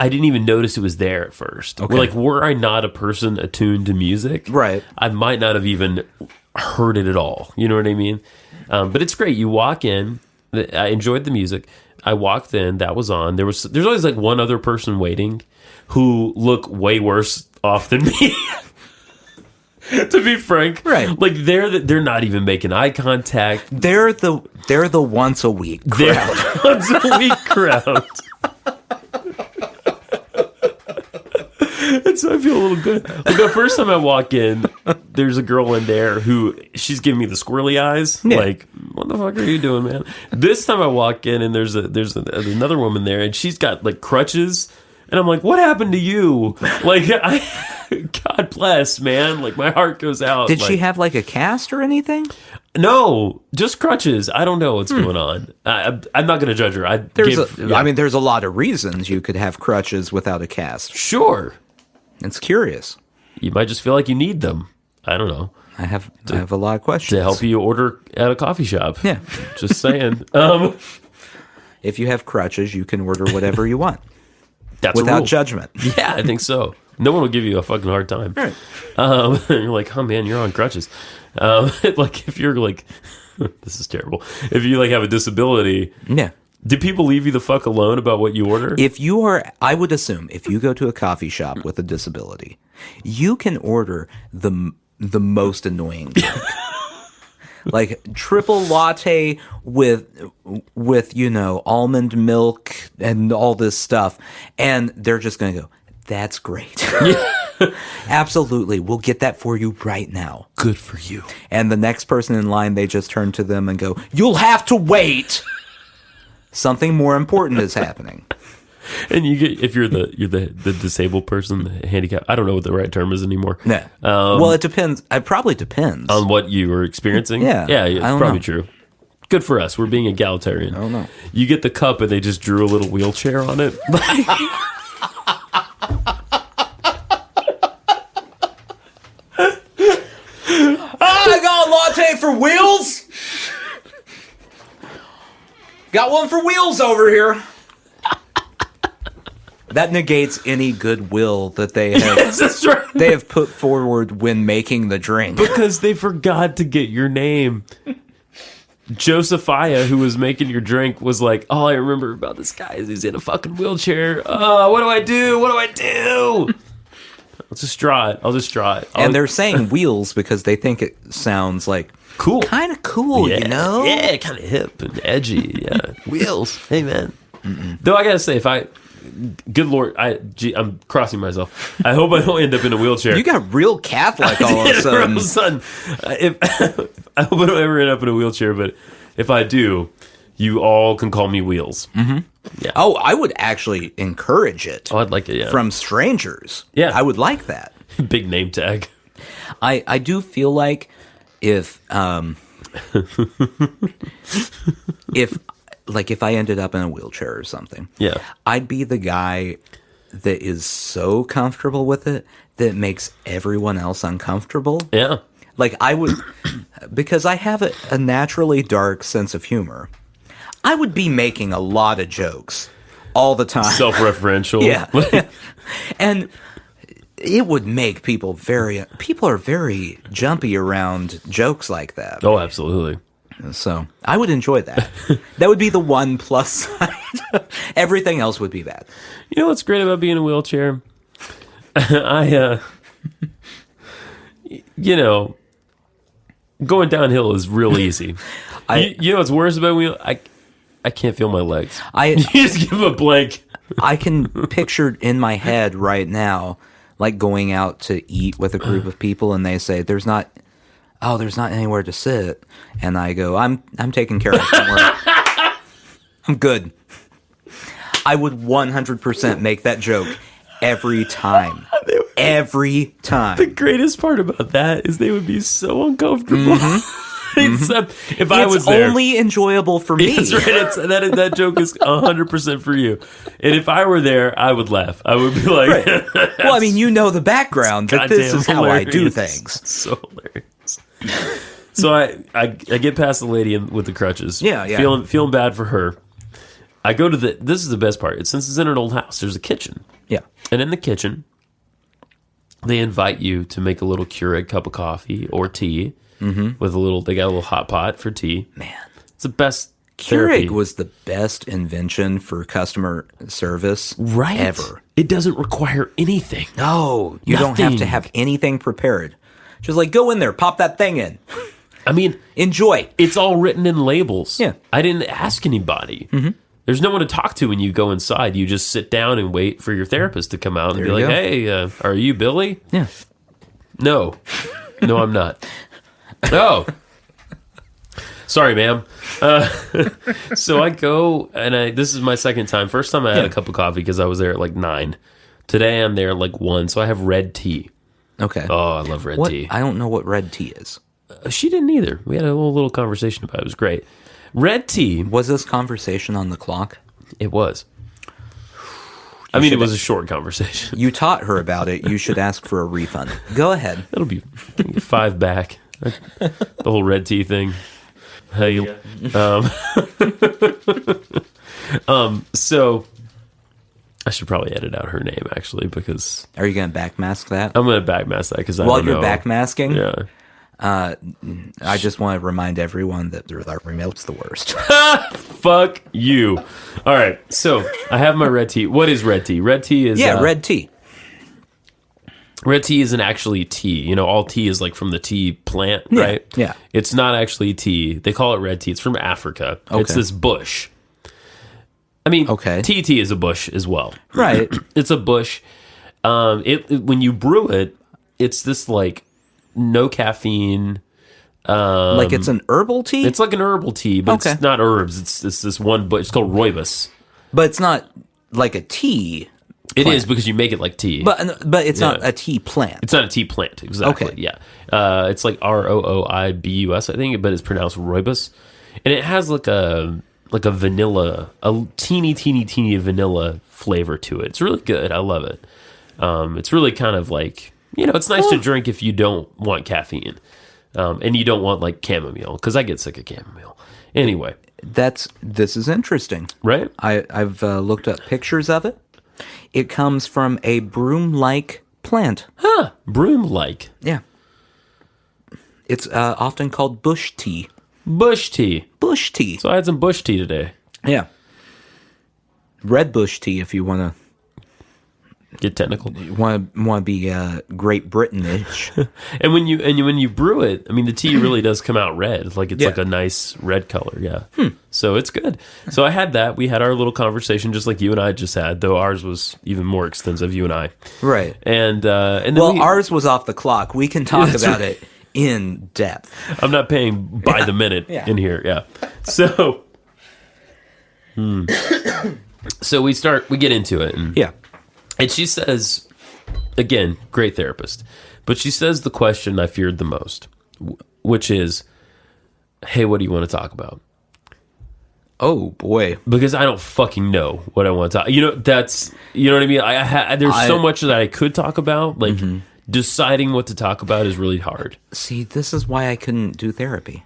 didn't even notice it was there at first. Okay. Were I not a person attuned to music, right, I might not have even heard it at all. You know what I mean? But it's great. You walk in. I enjoyed the music. I walked in. That was on. There's always like one other person waiting, who look way worse off than me. To be frank, right? Like they're not even making eye contact. They're the once a week crowd. Once a week crowd. And so I feel a little good. Like the first time I walk in, there's a girl in there who she's giving me the squirrely eyes. Yeah. Like, what the fuck are you doing, man? This time I walk in and there's another woman there and she's got like crutches, And I'm like, what happened to you? Like, God bless, man. Like, my heart goes out. Did like, she have like a cast or anything? No, just crutches. I don't know what's going on. I'm not going to judge her. I mean, there's a lot of reasons you could have crutches without a cast. Sure. It's curious. You might just feel like you need them. I don't know. I have a lot of questions. To help you order at a coffee shop. Yeah. Just saying. If you have crutches, you can order whatever you want. That's without judgment. Yeah, I think so. No one will give you a fucking hard time. Right. You're like, oh man, you're on crutches. Like if you're like, this is terrible. If you like have a disability, yeah. Do people leave you the fuck alone about what you order? I would assume if you go to a coffee shop with a disability, you can order the most annoying drink. Like triple latte with almond milk and all this stuff, and they're just going to go, that's great. Absolutely. We'll get that for you right now. Good for you. And the next person in line, they just turn to them and go, you'll have to wait. Something more important is happening. And you get, if you're the disabled person, the handicap, I don't know what the right term is anymore. No. Well, it depends. It probably depends on what you were experiencing. Yeah. It's probably true. Good for us. We're being egalitarian. I don't know. You get the cup and they just drew a little wheelchair on it. I got a latte for wheels. Got one for wheels over here. That negates any goodwill that they have. Yes, that's right. They have put forward when making the drink because they forgot to get your name. Josephiah, who was making your drink, was like, "All I remember about this guy is he's in a fucking wheelchair. Oh, what do I do? What do I do?" I'll just draw it. And they're saying wheels because they think it sounds like cool, kind of cool, you know? Yeah, kind of hip and edgy. Yeah, wheels. Hey, man. Though I gotta say, good Lord, I'm crossing myself. I hope I don't end up in a wheelchair. You got real Catholic all of a sudden. I hope I don't ever end up in a wheelchair, but if I do, you all can call me Wheels. Mm-hmm. Yeah. Oh, I would actually encourage it. Oh, I'd like it, yeah. From strangers. Yeah. I would like that. Big name tag. I do feel like if I ended up in a wheelchair or something, yeah, I'd be the guy that is so comfortable with it that it makes everyone else uncomfortable. Yeah. Like I would, because I have a naturally dark sense of humor, I would be making a lot of jokes all the time. Self-referential. Yeah. And it would make people are very jumpy around jokes like that. Oh, absolutely. So I would enjoy that. That would be the one plus side. Everything else would be bad. You know what's great about being in a wheelchair? Going downhill is real easy. You know what's worse about wheel? I can't feel my legs. You just give a blank. I can picture in my head right now, like going out to eat with a group of people, and they say, "There's not anywhere to sit," and I go, "I'm taking care of it. Don't worry. I'm good." I would 100% make that joke every time. Every time. The greatest part about that is they would be so uncomfortable. Mm-hmm. Except if I was there. It's only enjoyable for me. That's right. That joke is 100% for you. And if I were there, I would laugh. I would be like, right. Well, I mean, you know the background, that this is how I do things. So hilarious. So I get past the lady with the crutches. Yeah. Feeling bad for her. I go to this is the best part. Since it's in an old house, there's a kitchen. Yeah. And in the kitchen, they invite you to make a little Keurig cup of coffee or tea. Mm-hmm. They got a little hot pot for tea. Man, it's the best. Keurig was the best invention for customer service ever. It doesn't require anything. No, you don't have to have anything prepared. Just like go in there, pop that thing in. I mean, enjoy. It's all written in labels. Yeah, I didn't ask anybody. Mm-hmm. There's no one to talk to when you go inside. You just sit down and wait for your therapist to come out and be like, "Hey, are you Billy?" Yeah. No, I'm not. No. Sorry, ma'am. So I go, and this is my second time. First time I had a cup of coffee because I was there at like 9. Today I'm there at like 1, so I have red tea. Okay. Oh, I love red tea. I don't know what red tea is. She didn't either. We had a little conversation about it. It was great. Red tea. Was this conversation on the clock? It was. I mean, it was a short conversation. You taught her about it. You should ask for a refund. Go ahead. It'll be 5 back. The whole red tea thing. Hey, so I should probably edit out her name actually because Are you going to backmask that? I'm going to backmask that because I While don't know. you're backmasking? Yeah. I just want to remind everyone that their remote's the worst. Fuck you. All right. So I have my red tea. What is red tea? Red tea is red tea. Red tea isn't actually tea. You know, all tea is like from the tea plant, right? Yeah. It's not actually tea. They call it red tea. It's from Africa. Okay. It's this bush. I mean, tea is a bush as well. Right. It's a bush. When you brew it, it's this like no caffeine. Like it's an herbal tea? It's like an herbal tea, but it's not herbs. It's this one bush. It's called rooibos. But it's not like a tea. It is because you make it like tea. But it's not a tea plant. It's not a tea plant, exactly. Okay. Yeah. It's like Rooibus, I think, but it's pronounced rooibos. And it has like a vanilla, a teeny vanilla flavor to it. It's really good. I love it. It's really kind of like, it's nice to drink if you don't want caffeine. And you don't want like chamomile, because I get sick of chamomile. Anyway. This is interesting. Right? I've looked up pictures of it. It comes from a broom-like plant. Huh. Broom-like. Yeah. It's often called bush tea. Bush tea. Bush tea. So I had some bush tea today. Yeah. Red bush tea, if you want to get technical. Want to be Great Britain-ish. And when you brew it, I mean, the tea really does come out red. It's like a nice red color. Yeah. So it's good. So I had that. We had our little conversation, just like you and I just had, though ours was even more extensive. You and I. Right. And then ours was off the clock. We can talk about it in depth. I'm not paying by the minute in here. Yeah. So. So we get into it. And, And she says, again, great therapist, but she says the question I feared the most, which is, hey, what do you want to talk about? Oh, boy. Because I don't fucking know what I want to talk. That's, you know what I mean? There's so much that I could talk about. Like, deciding what to talk about is really hard. See, this is why I couldn't do therapy.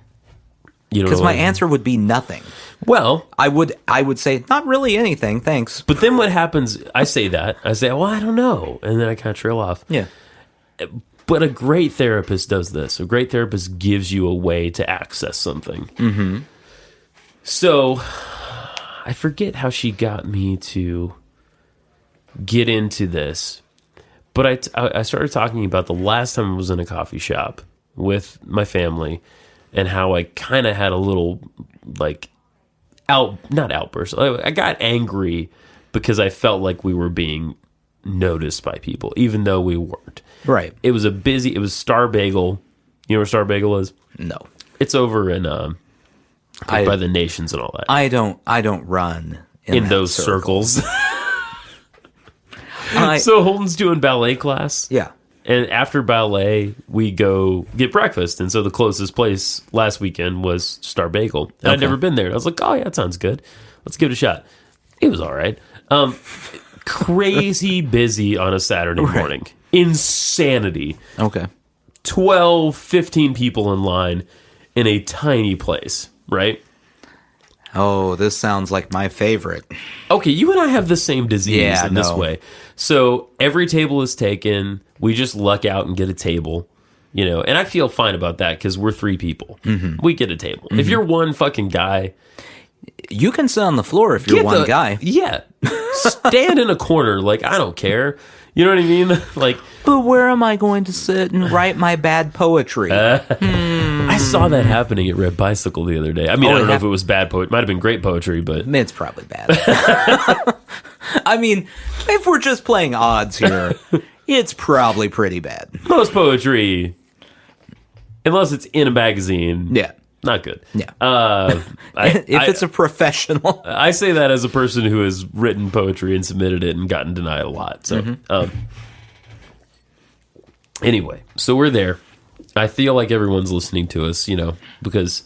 Because my answer would be nothing. Well, I would say, not really anything, thanks. But then what happens, I say, well, I don't know. And then I kind of trail off. Yeah. But a great therapist does this. A great therapist gives you a way to access something. Mm-hmm. So I forget how she got me to get into this. But I started talking about the last time I was in a coffee shop with my family and how I kind of had a little, like, not outburst. I got angry because I felt like we were being noticed by people, even though we weren't. Right. It was Star Bagel. You know where Star Bagel is? No. It's over in by the Nations and all that. I don't run in those circles. So Holden's doing ballet class. Yeah. And after ballet, we go get breakfast. And so the closest place last weekend was Star Bagel. And I'd never been there. I was like, oh, yeah, that sounds good. Let's give it a shot. It was all right. Crazy busy on a Saturday morning. Insanity. Okay. 12, 15 people in line in a tiny place, right? Oh, this sounds like my favorite. Okay, you and I have the same disease in this way. So every table is taken. We just luck out and get a table, and I feel fine about that because we're 3 people. Mm-hmm. We get a table. Mm-hmm. If you're one fucking guy, you can sit on the floor if you're one guy. Yeah. Stand in a corner. Like, I don't care. You know what I mean? Like, but where am I going to sit and write my bad poetry? I saw that happening at Red Bicycle the other day. I mean, I don't know if it was bad poetry. It might have been great poetry, but it's probably bad. I mean, if we're just playing odds here, it's probably pretty bad. Most poetry, unless it's in a magazine, not good. Yeah. If it's a professional. I say that as a person who has written poetry and submitted it and gotten denied a lot. So, anyway, so we're there. I feel like everyone's listening to us, because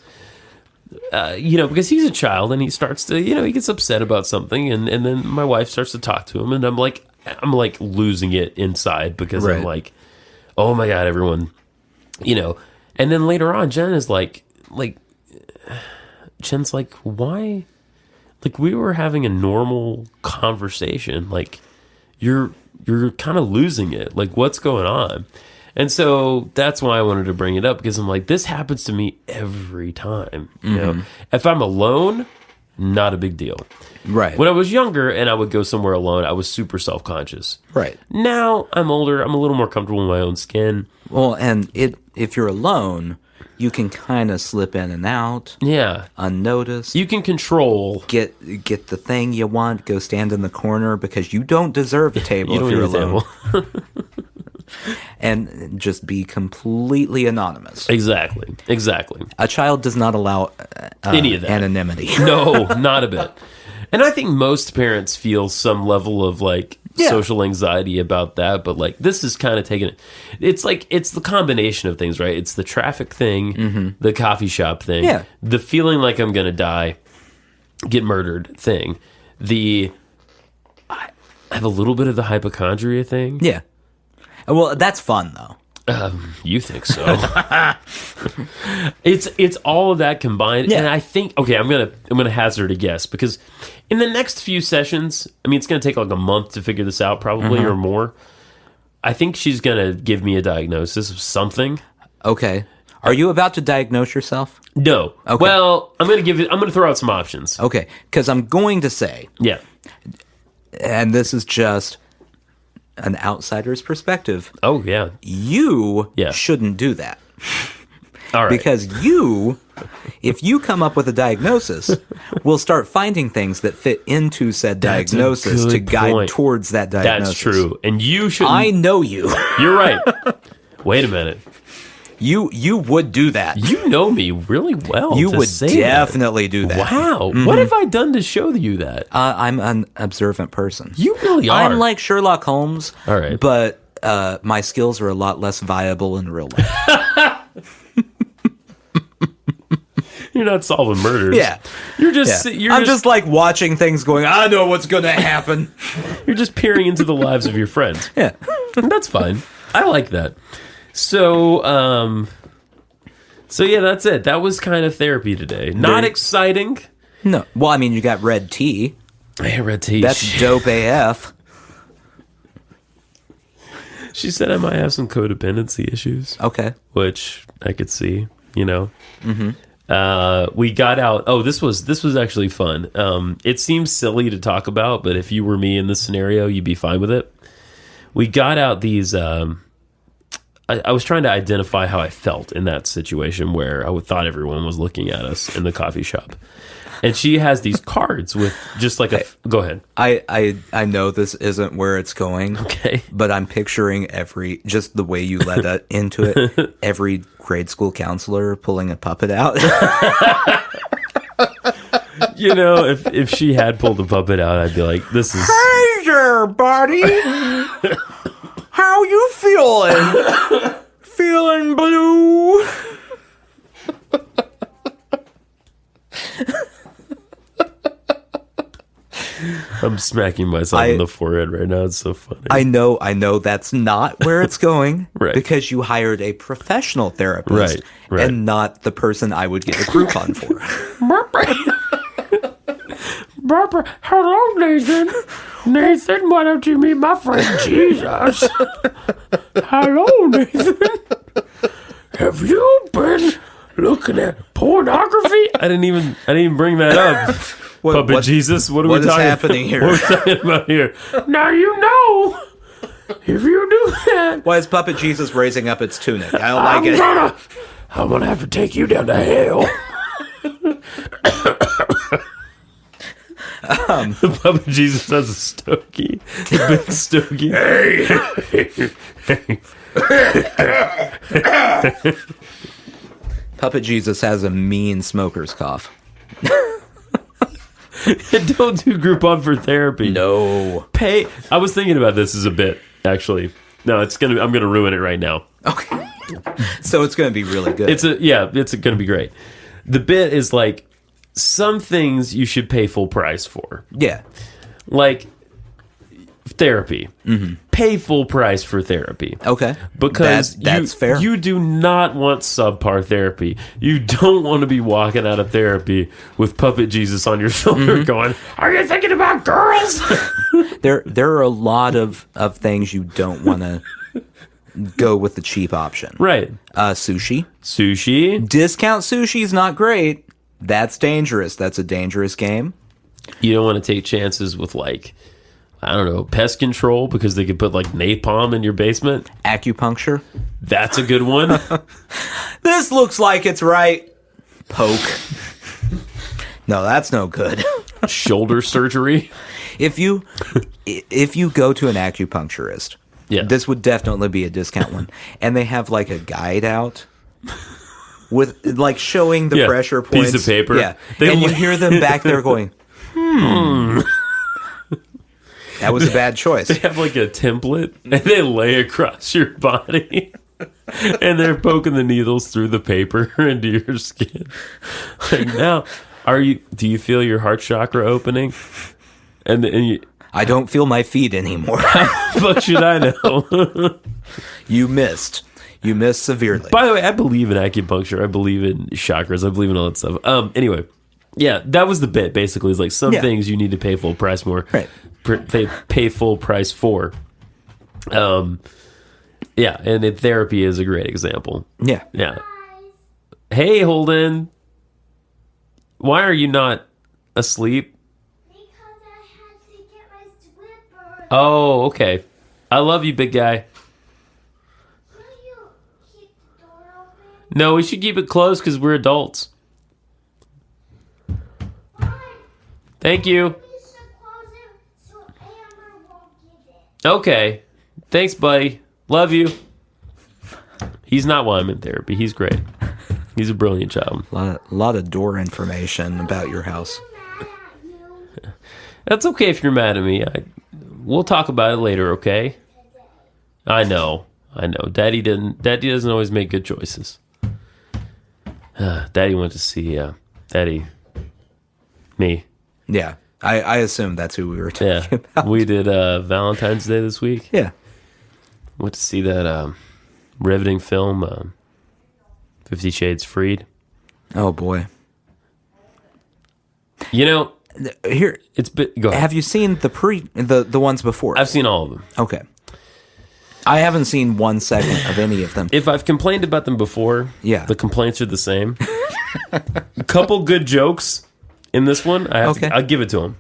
because he's a child and he starts to, he gets upset about something, and then my wife starts to talk to him, and I'm like losing it inside because I'm like, oh my God, everyone, and then later on, Jen's like, why? Like, we were having a normal conversation. Like, you're kind of losing it. Like, what's going on? And so that's why I wanted to bring it up, because I'm like, this happens to me every time. If I'm alone, not a big deal. Right. When I was younger and I would go somewhere alone, I was super self-conscious. Right. Now I'm older. I'm a little more comfortable in my own skin. Well, and if you're alone, you can kind of slip in and out. Yeah. Unnoticed. You can control. Get the thing you want. Go stand in the corner because you don't deserve a table if you're alone. And just be completely anonymous. Exactly. A child does not allow any of that anonymity. No, not a bit. And I think most parents feel some level of social anxiety about that, but this is kind of taking it. It's the combination of things, right? It's the traffic thing, the coffee shop thing, the feeling like I'm going to die, get murdered thing. I have a little bit of the hypochondria thing. Yeah. Well, that's fun though. You think so? It's all of that combined, and I think I'm gonna hazard a guess, because in the next few sessions, I mean, it's gonna take like a month to figure this out, probably or more. I think she's gonna give me a diagnosis of something. Okay. Are you about to diagnose yourself? No. Okay. Well, I'm gonna throw out some options. Okay, because I'm going to say, and this is just an outsider's perspective. Oh, yeah. You shouldn't do that. All right. Because if you come up with a diagnosis, we'll start finding things that fit into said diagnosis to guide towards that diagnosis. That's true. And you shouldn't. I know you. You're right. Wait a minute. You would do that. You know me really well. You would definitely do that. Wow. What have I done to show you that? I'm an observant person. You really are. I'm like Sherlock Holmes. All right. But my skills are a lot less viable in real life. You're not solving murders. Yeah. I'm just like watching things going, I know what's going to happen. You're just peering into the lives of your friends. Yeah. That's fine. I like that. So yeah, that's it. That was kind of therapy today. Not exciting. No. Well, I mean, you got red tea. I had red tea. That's dope AF. She said I might have some codependency issues. Okay. Which I could see, We got out. Oh, this was actually fun. It seems silly to talk about, but if you were me in this scenario, you'd be fine with it. We got out these... I was trying to identify how I felt in that situation where I thought everyone was looking at us in the coffee shop. And she has these cards with just like go ahead. I know this isn't where it's going. Okay. But I'm picturing just the way you led into it, every grade school counselor pulling a puppet out. If she had pulled the puppet out, I'd be like, this is... Hey there, buddy! How you feeling? Feeling blue? I'm smacking myself in the forehead right now. It's so funny. I know that's not where it's going. Right. Because you hired a professional therapist. Right. And not the person I would get a Groupon for. Barbara, hello, Nathan. Nathan, why don't you meet my friend Jesus? Hello, Nathan. Have you been looking at pornography? I didn't even bring that up. Puppet Jesus, what is happening here? What are we talking about here? Now you know. If you do that, why is Puppet Jesus raising up its tunic? I don't like it. I'm gonna have to take you down to hell. The Puppet Jesus has a stogie. A big stogie. Hey. Puppet Jesus has a mean smoker's cough. Don't do Groupon for therapy. No. Pay. I was thinking about this as a bit, actually. No, I'm gonna ruin it right now. Okay. So it's going to be really good. It's gonna be great. The bit is like some things you should pay full price for. Yeah. Like therapy. Mm-hmm. Pay full price for therapy. Okay. Because that's fair. You do not want subpar therapy. You don't want to be walking out of therapy with Puppet Jesus on your shoulder going, "Are you thinking about girls?" There are a lot of things you don't want to go with the cheap option. Right. Sushi. Discount sushi is not great. That's dangerous. That's a dangerous game. You don't want to take chances with, like, I don't know, pest control, because they could put like napalm in your basement. Acupuncture. That's a good one. This looks like it's right. Poke. No, that's no good. Shoulder surgery. If you go to an acupuncturist, yeah, this would definitely be a discount one, and they have like a guide out with like showing the pressure points. Piece of paper. Yeah, and you hear them back there going, That was a bad choice. They have like a template, and they lay across your body, and they're poking the needles through the paper into your skin. Like, now, do you feel your heart chakra opening? And you, I don't feel my feet anymore. how the fuck should I know? You missed severely. By the way, I believe in acupuncture. I believe in chakras. I believe in all that stuff. Anyway, yeah, that was the bit. Basically, it's like some things you need to pay full price more. Right. Pay full price for. Yeah, and therapy is a great example. Yeah. Yeah. Hey, Holden. Why are you not asleep? Because I had to get my slipper. Oh, okay. I love you, big guy. Will you keep the door open? No, we should keep it closed because we're adults. Fine. Thank you. We should close it so Amber won't get it. Okay. Thanks, buddy. Love you. He's not why I'm in therapy. He's great. He's a brilliant child. A lot of door information about your house. I'm mad at you. That's okay if you're mad at me. We'll talk about it later, okay? I know. Daddy doesn't always make good choices. Daddy went to see me. Yeah. I assume that's who we were talking Yeah. about. We did Valentine's Day this week. Yeah. Went to see that riveting film, 50 Shades Freed. Oh boy. You know, Here, go ahead. have you seen the ones before? I've seen all of them. Okay. I haven't seen 1 second of any of them. If I've complained about them before, Yeah. the complaints are the same. A couple good jokes in this one. I'll give it to them.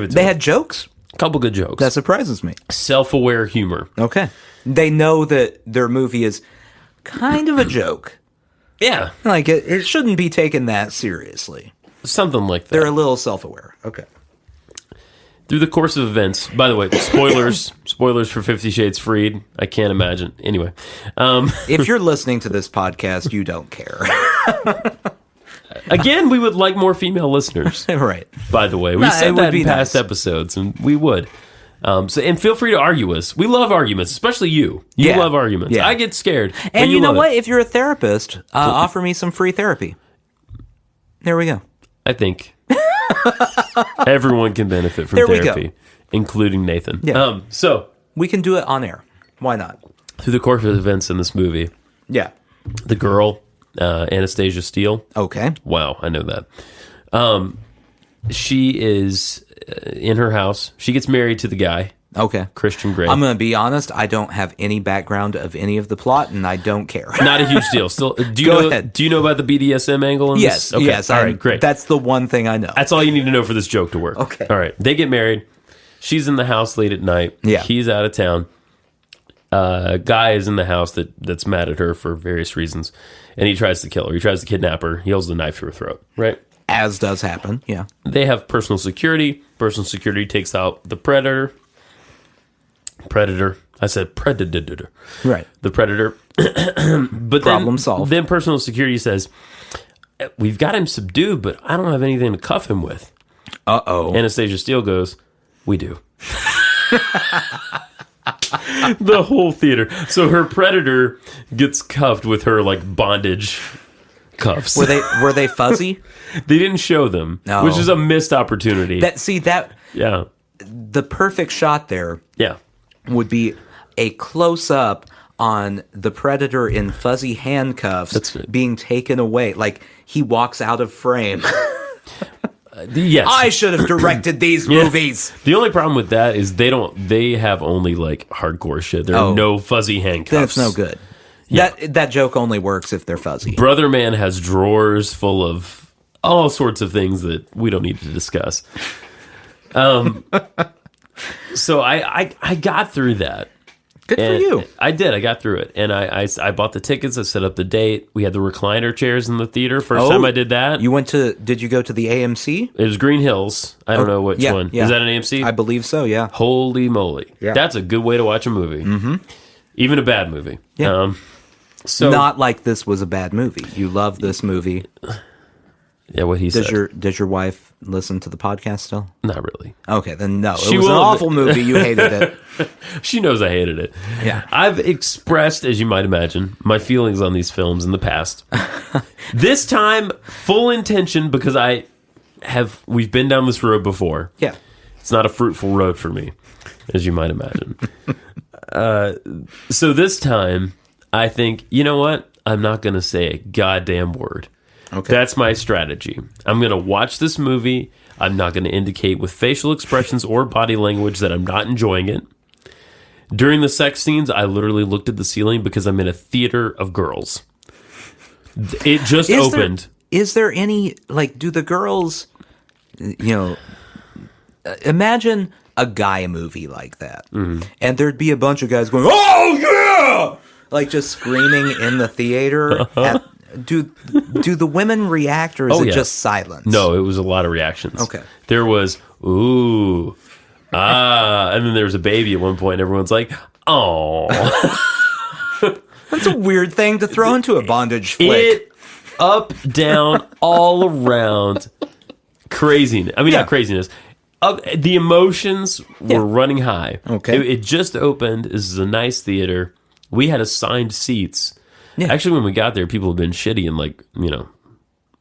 They had jokes? A couple good jokes. That surprises me. Self-aware humor. Okay. They know that their movie is kind of a joke. Yeah, Like, it shouldn't be taken that seriously. something like that. They're a little self-aware. Okay. Through the course of events, by the way, spoilers for 50 Shades Freed. I can't imagine. Anyway, If you're listening to this podcast, you don't care. again, we would like more female listeners. Right. By the way, we No, said it would that in be past nice. episodes, and we would. And feel free to argue us. We love arguments, especially you. You Yeah. love arguments. Yeah. I get scared, but And you know love what? it. If you're a therapist, offer me some free therapy. There we go. I think everyone can benefit from There we go. therapy, including Nathan. Yeah. So We can do it on air. Why not? through the course of events in this movie, Yeah. the girl, Anastasia Steele. Okay. Wow, I know that. She is in her house. She gets married to the guy, Okay. Christian Grey. I'm going to be honest. I don't have any background of any of the plot, and I don't care. Not a huge deal. Still, do you Go know? ahead. Do you know about the BDSM angle in Yes. this? Okay. Yes. All right. Great. That's the one thing I know. That's all you need to know for this joke to work. Okay. All right. They get married. She's in the house late at night. Yeah. He's out of town. Guy is in the house that's mad at her for various reasons, and he tries to kill her. He tries to kidnap her. He holds the knife to her throat. Right. As does happen. Yeah. They have personal security. Personal security takes out the predator. I said predator. Right. The predator. But Problem solved. Then personal security says, we've got him subdued, but I don't have anything to cuff him with. Uh-oh. Anastasia Steele goes, we do. The whole theater. So her predator gets cuffed with her like bondage cuffs. Were they fuzzy? They didn't show them, No. which is a missed opportunity. Yeah. The perfect shot there Yeah. would be a close-up on the predator in fuzzy handcuffs That's it. being taken away. Like, he walks out of frame. Yes. I should have directed these movies. The only problem with that is they have only like hardcore shit. There are no fuzzy handcuffs. That's no good. Yeah. That joke only works if they're fuzzy. Brother Man has drawers full of all sorts of things that we don't need to discuss. So I got through that. Good for you. I did. I got through it. And I bought the tickets. I set up the date. We had the recliner chairs in the theater. First time I did that. Did you go to the AMC? It was Green Hills. I don't know which one. Yeah. Is that an AMC? I believe so, yeah. Holy moly. Yeah. That's a good way to watch a movie. Mm-hmm. Even a bad movie. Yeah. So Not like this was a bad movie. You love this movie. yeah, what he said. Does your wife listen to the podcast still? Not really. Okay, then no. She It was an will- awful movie. You hated it. She knows I hated it. Yeah. I've expressed, as you might imagine, my feelings on these films in the past. This time, full intention, because we've been down this road before. Yeah. It's not a fruitful road for me, as you might imagine. So this time, I think, you know what? I'm not going to say a goddamn word. Okay. That's my strategy. I'm going to watch this movie. I'm not going to indicate with facial expressions or body language that I'm not enjoying it. During the sex scenes, I literally looked at the ceiling because I'm in a theater of girls. It just opened. Is there any, like, do the girls, imagine a guy movie like that. Mm-hmm. And there'd be a bunch of guys going, oh, yeah! Like, just screaming in the theater. Do the women react, or is it just silence? No, it was a lot of reactions. Okay. There was, ooh, and then there was a baby at one point, and everyone's like, oh. That's a weird thing to throw into a bondage flick. It up, down, all around craziness. I mean, not craziness. The emotions were running high. Okay. It just opened. This is a nice theater. We had assigned seats. Yeah. Actually, when we got there, people had been shitty and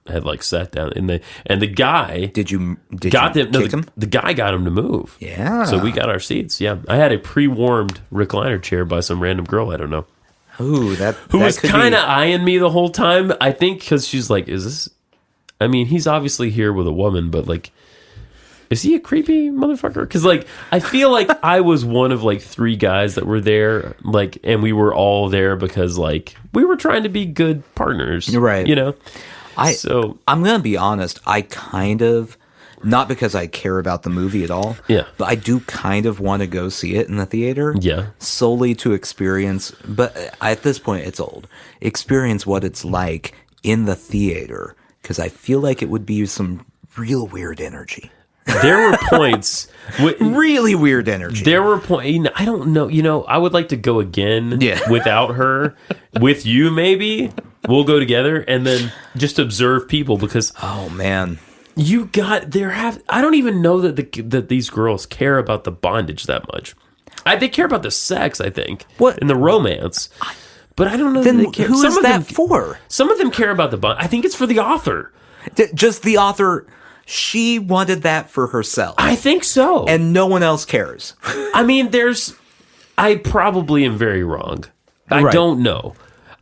had like sat down. And the guy Did you kick him? The guy got him to move. Yeah. So we got our seats. Yeah. I had a pre-warmed recliner chair by some random girl I don't know. Ooh, Who was kind of eyeing me the whole time. I think because she's like, is this... I mean, he's obviously here with a woman, but like... Is he a creepy motherfucker? Because, like, I feel like I was one of, like, 3 guys that were there, like, and we were all there because, like, we were trying to be good partners. Right. You know? I'm going to be honest. I kind of, not because I care about the movie at all, but I do kind of want to go see it in the theater. Yeah. Solely to experience, but at this point, it's old. Experience what it's like in the theater, because I feel like it would be some real weird energy. There were points... really weird energy. There were points... I don't know. I would like to go again without her. With you, maybe. We'll go together and then just observe people because... Oh, man. I don't even know that these girls care about the bondage that much. They care about the sex, I think. What? And the romance. But I don't know Then that they care. who is that for? Some of them care about the bond. I think it's for the author. Just the author... She wanted that for herself. I think so. And no one else cares. I mean, I probably am very wrong. I don't know.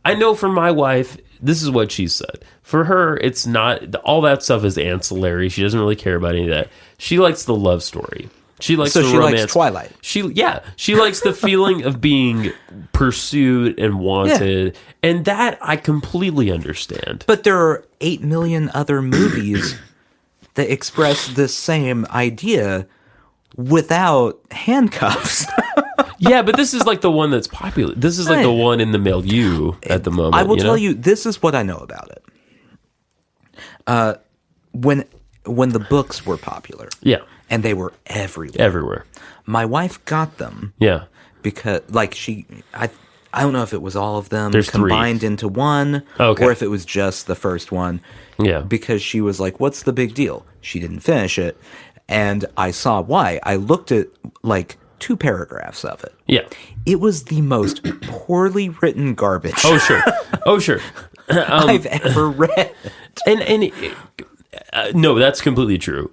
I know for my wife, this is what she said. For her, it's not, all that stuff is ancillary. She doesn't really care about any of that. She likes the love story. She likes the romance. Likes Twilight. She likes the feeling of being pursued and wanted. Yeah. And that I completely understand. But there are 8 million other movies that express this same idea without handcuffs. Yeah, but this is like the one that's popular. This is like the one in the milieu at the moment. I will tell you, this is what I know about it. When the books were popular, yeah, and they were everywhere. Everywhere. My wife got them, yeah, because like I don't know if it was all of them There's combined 3. into one, Okay. or if it was just the first one. Yeah. Because she was like, "What's the big deal?" She didn't finish it, and I saw why. I looked at like 2 paragraphs of it. Yeah. It was the most poorly written garbage Oh, sure. Oh, sure. I've ever read. And no, that's completely true.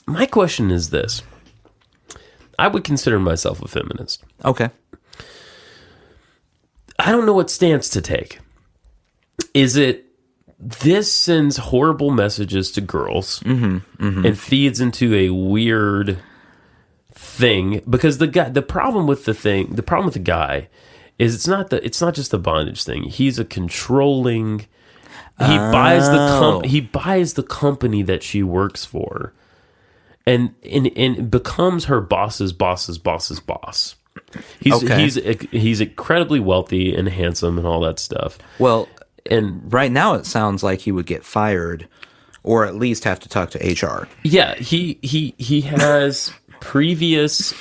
My question is this. I would consider myself a feminist. Okay. I don't know what stance to take. Is it this sends horrible messages to girls and feeds into a weird thing? Because the problem with the guy is it's not just the bondage thing. He's a controlling. He buys the company that she works for, and becomes her boss's boss. He's incredibly wealthy and handsome and all that stuff. Well, And right now it sounds like he would get fired, or at least have to talk to HR. yeah, he has previous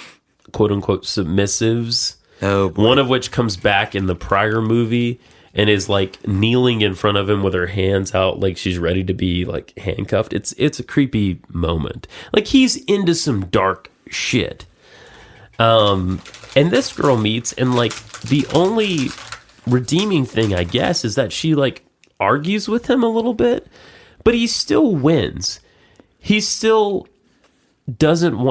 quote unquote submissives. Oh, boy. One of which comes back in the prior movie and is like kneeling in front of him with her hands out like she's ready to be like handcuffed. It's a creepy moment. Like he's into some dark shit. And this girl meets, and like the only redeeming thing, I guess, is that she like argues with him a little bit, but he still wins. He still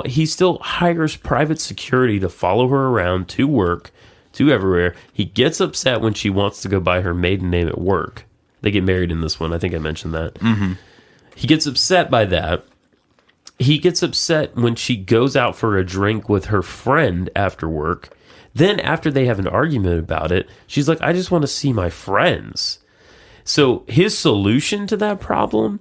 he still hires private security to follow her around to work, to everywhere. He gets upset when she wants to go by her maiden name at work. They get married in this one. I think I mentioned that. Mm-hmm. He gets upset by that. He gets upset when she goes out for a drink with her friend after work. Then after they have an argument about it, she's like, I just want to see my friends. So his solution to that problem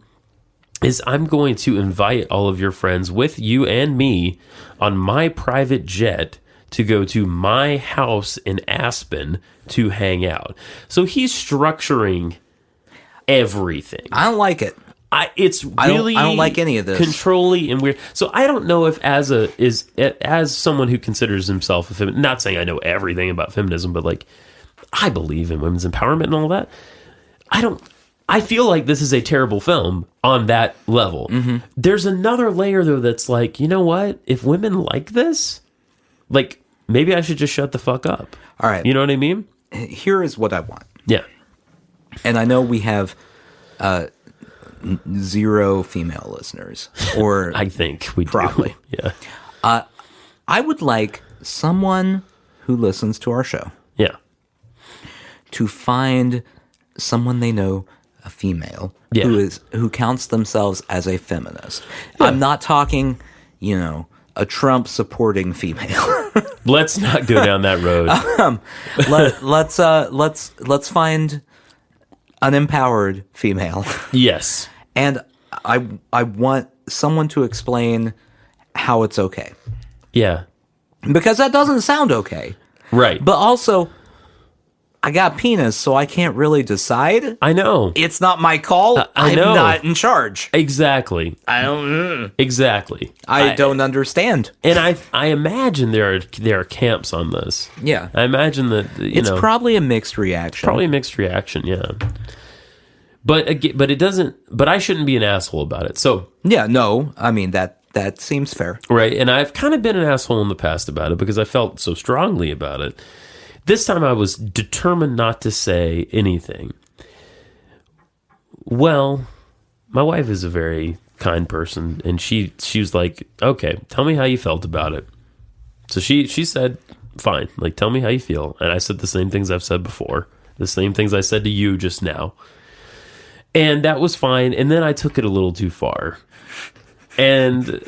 is I'm going to invite all of your friends with you and me on my private jet to go to my house in Aspen to hang out. So he's structuring everything. I don't like it. It's really I don't like any of this. Controlling and weird. So I don't know if as someone who considers himself a feminist, not saying I know everything about feminism, but like I believe in women's empowerment and all that. I feel like this is a terrible film on that level. Mm-hmm. There's another layer though that's like, you know what? If women like this, like maybe I should just shut the fuck up. All right. You know what I mean? Here is what I want. Yeah. And I know we have 0 female listeners, or I think we probably. do. Yeah. I would like someone who listens to our show Yeah. to find someone they know, a female, Yeah. who counts themselves as a feminist. I'm not talking, a Trump supporting female. Let's not go down that road. Let's find an empowered female. Yes. And I want someone to explain how it's okay. Yeah. Because that doesn't sound okay. Right. But also, I got penis, so I can't really decide. I know. It's not my call. I know. I'm not in charge. Exactly. I don't. Exactly. I don't understand. And I imagine there are camps on this. Yeah. I imagine that It's probably a mixed reaction. probably a mixed reaction. Yeah. But again, but it doesn't. But I shouldn't be an asshole about it. So Yeah, no. I mean, that seems fair. right, and I've kind of been an asshole in the past about it because I felt so strongly about it. This time I was determined not to say anything. Well, my wife is a very kind person, and she was like, "Okay, tell me how you felt about it." So she said, "Fine, like tell me how you feel." And I said the same things I've said before, the same things I said to you just now. And that was fine. And then I took it a little too far. And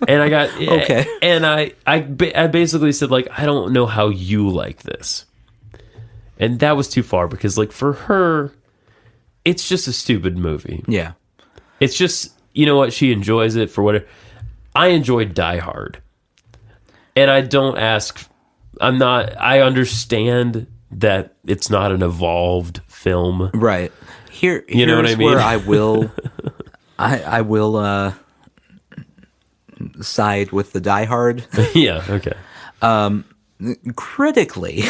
I got Okay. And I basically said, like, I don't know how you like this. And that was too far because, like, for her, it's just a stupid movie. Yeah. It's just, you know what, she enjoys it for whatever. I enjoyed Die Hard. And I don't ask, I understand that it's not an evolved film. Right. Here's know what I mean? where I will I will side with the Die Hard. Yeah, okay. critically,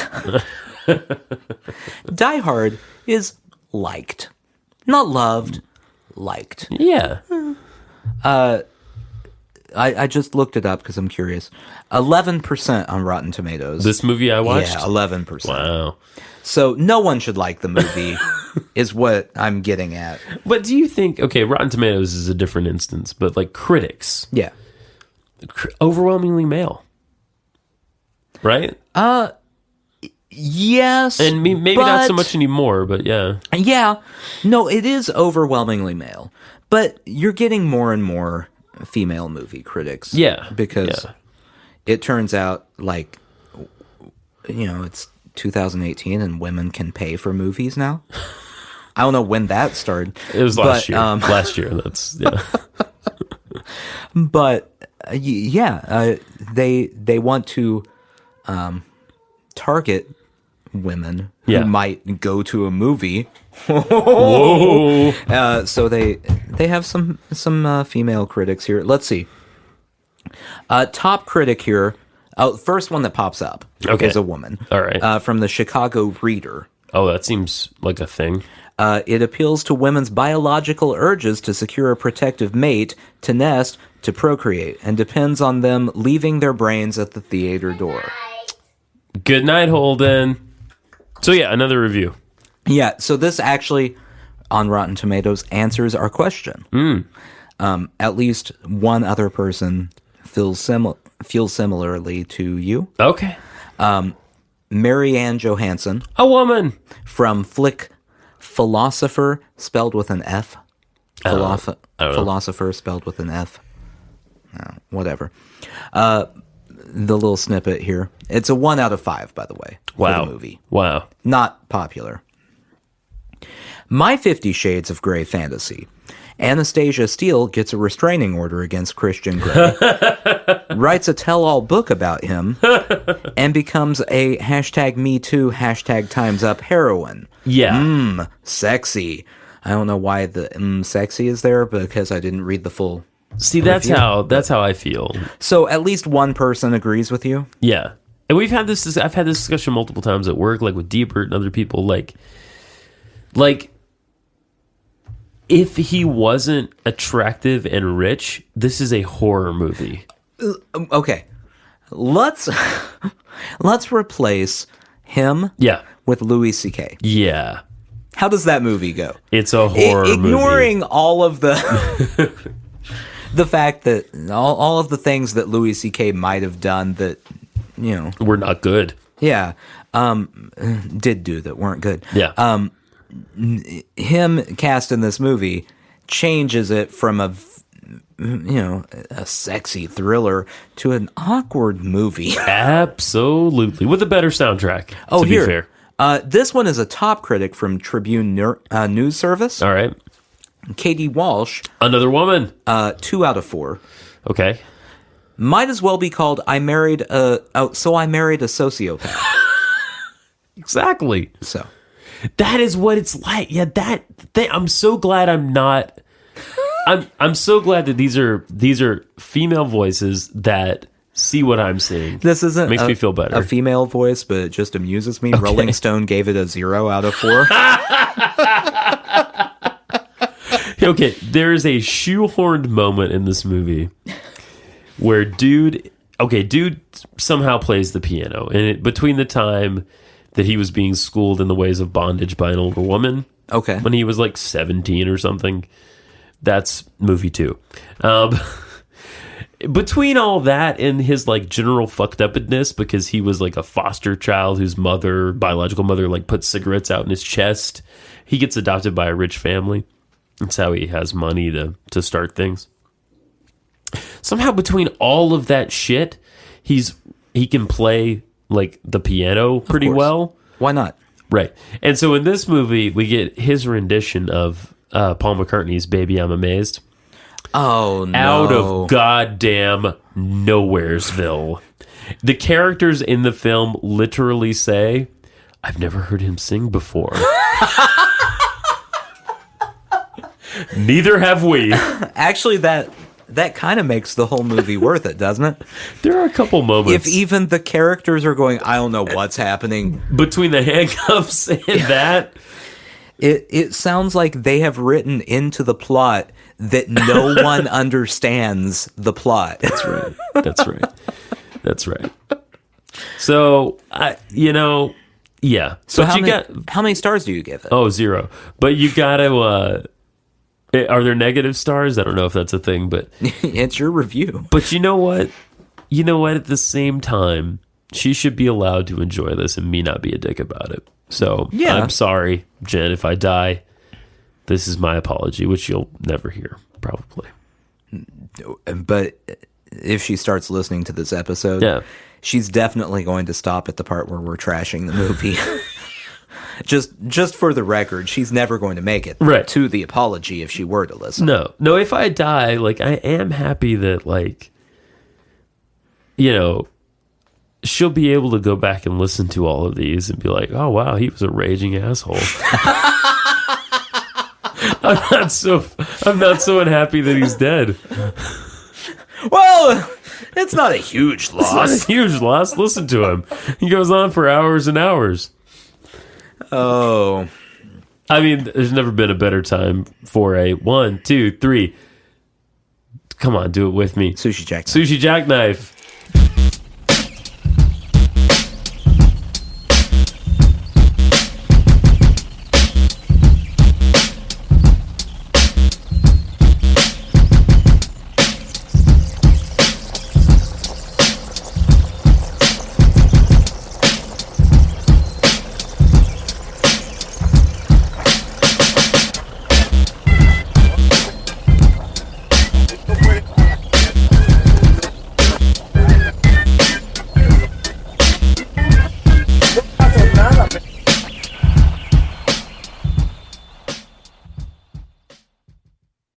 Die Hard is liked. Not loved, liked. Yeah. I just looked it up because I'm curious. 11% on Rotten Tomatoes. This movie I watched? Yeah, 11%. Wow. So no one should like the movie, is what I'm getting at. But do you think, okay, Rotten Tomatoes is a different instance, but like critics, Yeah. overwhelmingly male. Right? Yes. And maybe not so much anymore, but yeah. Yeah. No, it is overwhelmingly male. But you're getting more and more female movie critics. Yeah. Because it turns out, like, it's 2018 and women can pay for movies now. I don't know when that started. It was last year. Last year. That's, yeah. But, they want to target women who might go to a movie. Whoa. So they have some female critics here. Let's see. Top critic here. First one that pops up is a woman. All right. From the Chicago Reader. Oh, that seems like a thing. It appeals to women's biological urges to secure a protective mate, to nest, to procreate, and depends on them leaving their brains at the theater door. Good night, Holden. So yeah, another review. Yeah, so this actually, on Rotten Tomatoes, answers our question. At least one other person feels similarly to you. Okay. Mary Ann Johansson. A woman. From Flick Philosopher, spelled with an F. I don't know. Philosopher, spelled with an F. Whatever. The little snippet here. It's a 1 out of 5, by the way. Wow. For the movie. Wow. Not popular. My 50 Shades of Grey fantasy. Anastasia Steele gets a restraining order against Christian Grey, writes a tell-all book about him, and becomes a #MeToo, #TimesUp heroine. Yeah. Sexy. I don't know why the sexy is there, because I didn't read the full See, that's how I feel. So at least one person agrees with you? Yeah. And I've had this discussion multiple times at work, like with Deepert and other people, like if he wasn't attractive and rich, this is a horror movie. Okay. Let's replace him with Louis C.K. Yeah. How does that movie go? It's a horror movie. Ignoring all of the the fact that all of the things that Louis C.K. might have done that, were not good. Yeah. Did do that weren't good. Yeah. Him cast in this movie changes it from a sexy thriller to an awkward movie. Absolutely. With a better soundtrack, to be fair. This one is a top critic from Tribune News Service. All right. Katie Walsh. Another woman. 2 out of 4. Okay. Might as well be called I Married a Sociopath. Exactly. So that is what it's like. Yeah, I'm so glad I'm not. I'm so glad that these are female voices that see what I'm seeing. This isn't makes me feel better. A female voice, but it just amuses me. Okay. Rolling Stone gave it a 0 out of 4. Okay, there is a shoehorned moment in this movie where dude somehow plays the piano, and between the time that he was being schooled in the ways of bondage by an older woman, when he was like 17 or something, that's movie 2. Between all that and his like general fucked upness, because he was like a foster child whose biological mother, like put cigarettes out in his chest, he gets adopted by a rich family. That's how he has money to start things. Somehow between all of that shit, he can play like the piano pretty well. Why not? Right. And so in this movie, we get his rendition of Paul McCartney's Baby I'm Amazed. Oh, no. Out of goddamn Nowheresville. The characters in the film literally say, I've never heard him sing before. Neither have we. Actually, that That kind of makes the whole movie worth it, doesn't it? There are a couple moments. If even the characters are going, I don't know what's happening. Between the handcuffs and that. It sounds like they have written into the plot that no one understands the plot. That's right. That's right. That's right. So, yeah. So But how many stars do you give it? Oh, 0. But you got to... are there negative stars? I don't know if that's a thing, but... It's your review. But you know what? You know what? At the same time, she should be allowed to enjoy this and me not be a dick about it. So, yeah. I'm sorry, Jen, if I die. This is my apology, which you'll never hear, probably. But if she starts listening to this episode, she's definitely going to stop at the part where we're trashing the movie. Just for the record, she's never going to make it to the apology if she were to listen. No, if I die, like, I am happy that, like, she'll be able to go back and listen to all of these and be like, oh, wow, he was a raging asshole. I'm not so unhappy that he's dead. Well, it's not a huge loss. It's not a huge loss. Listen to him. He goes on for hours and hours. Oh. I mean, there's never been a better time for a 1, 2, 3. Come on, do it with me. Sushi jackknife. Sushi jackknife.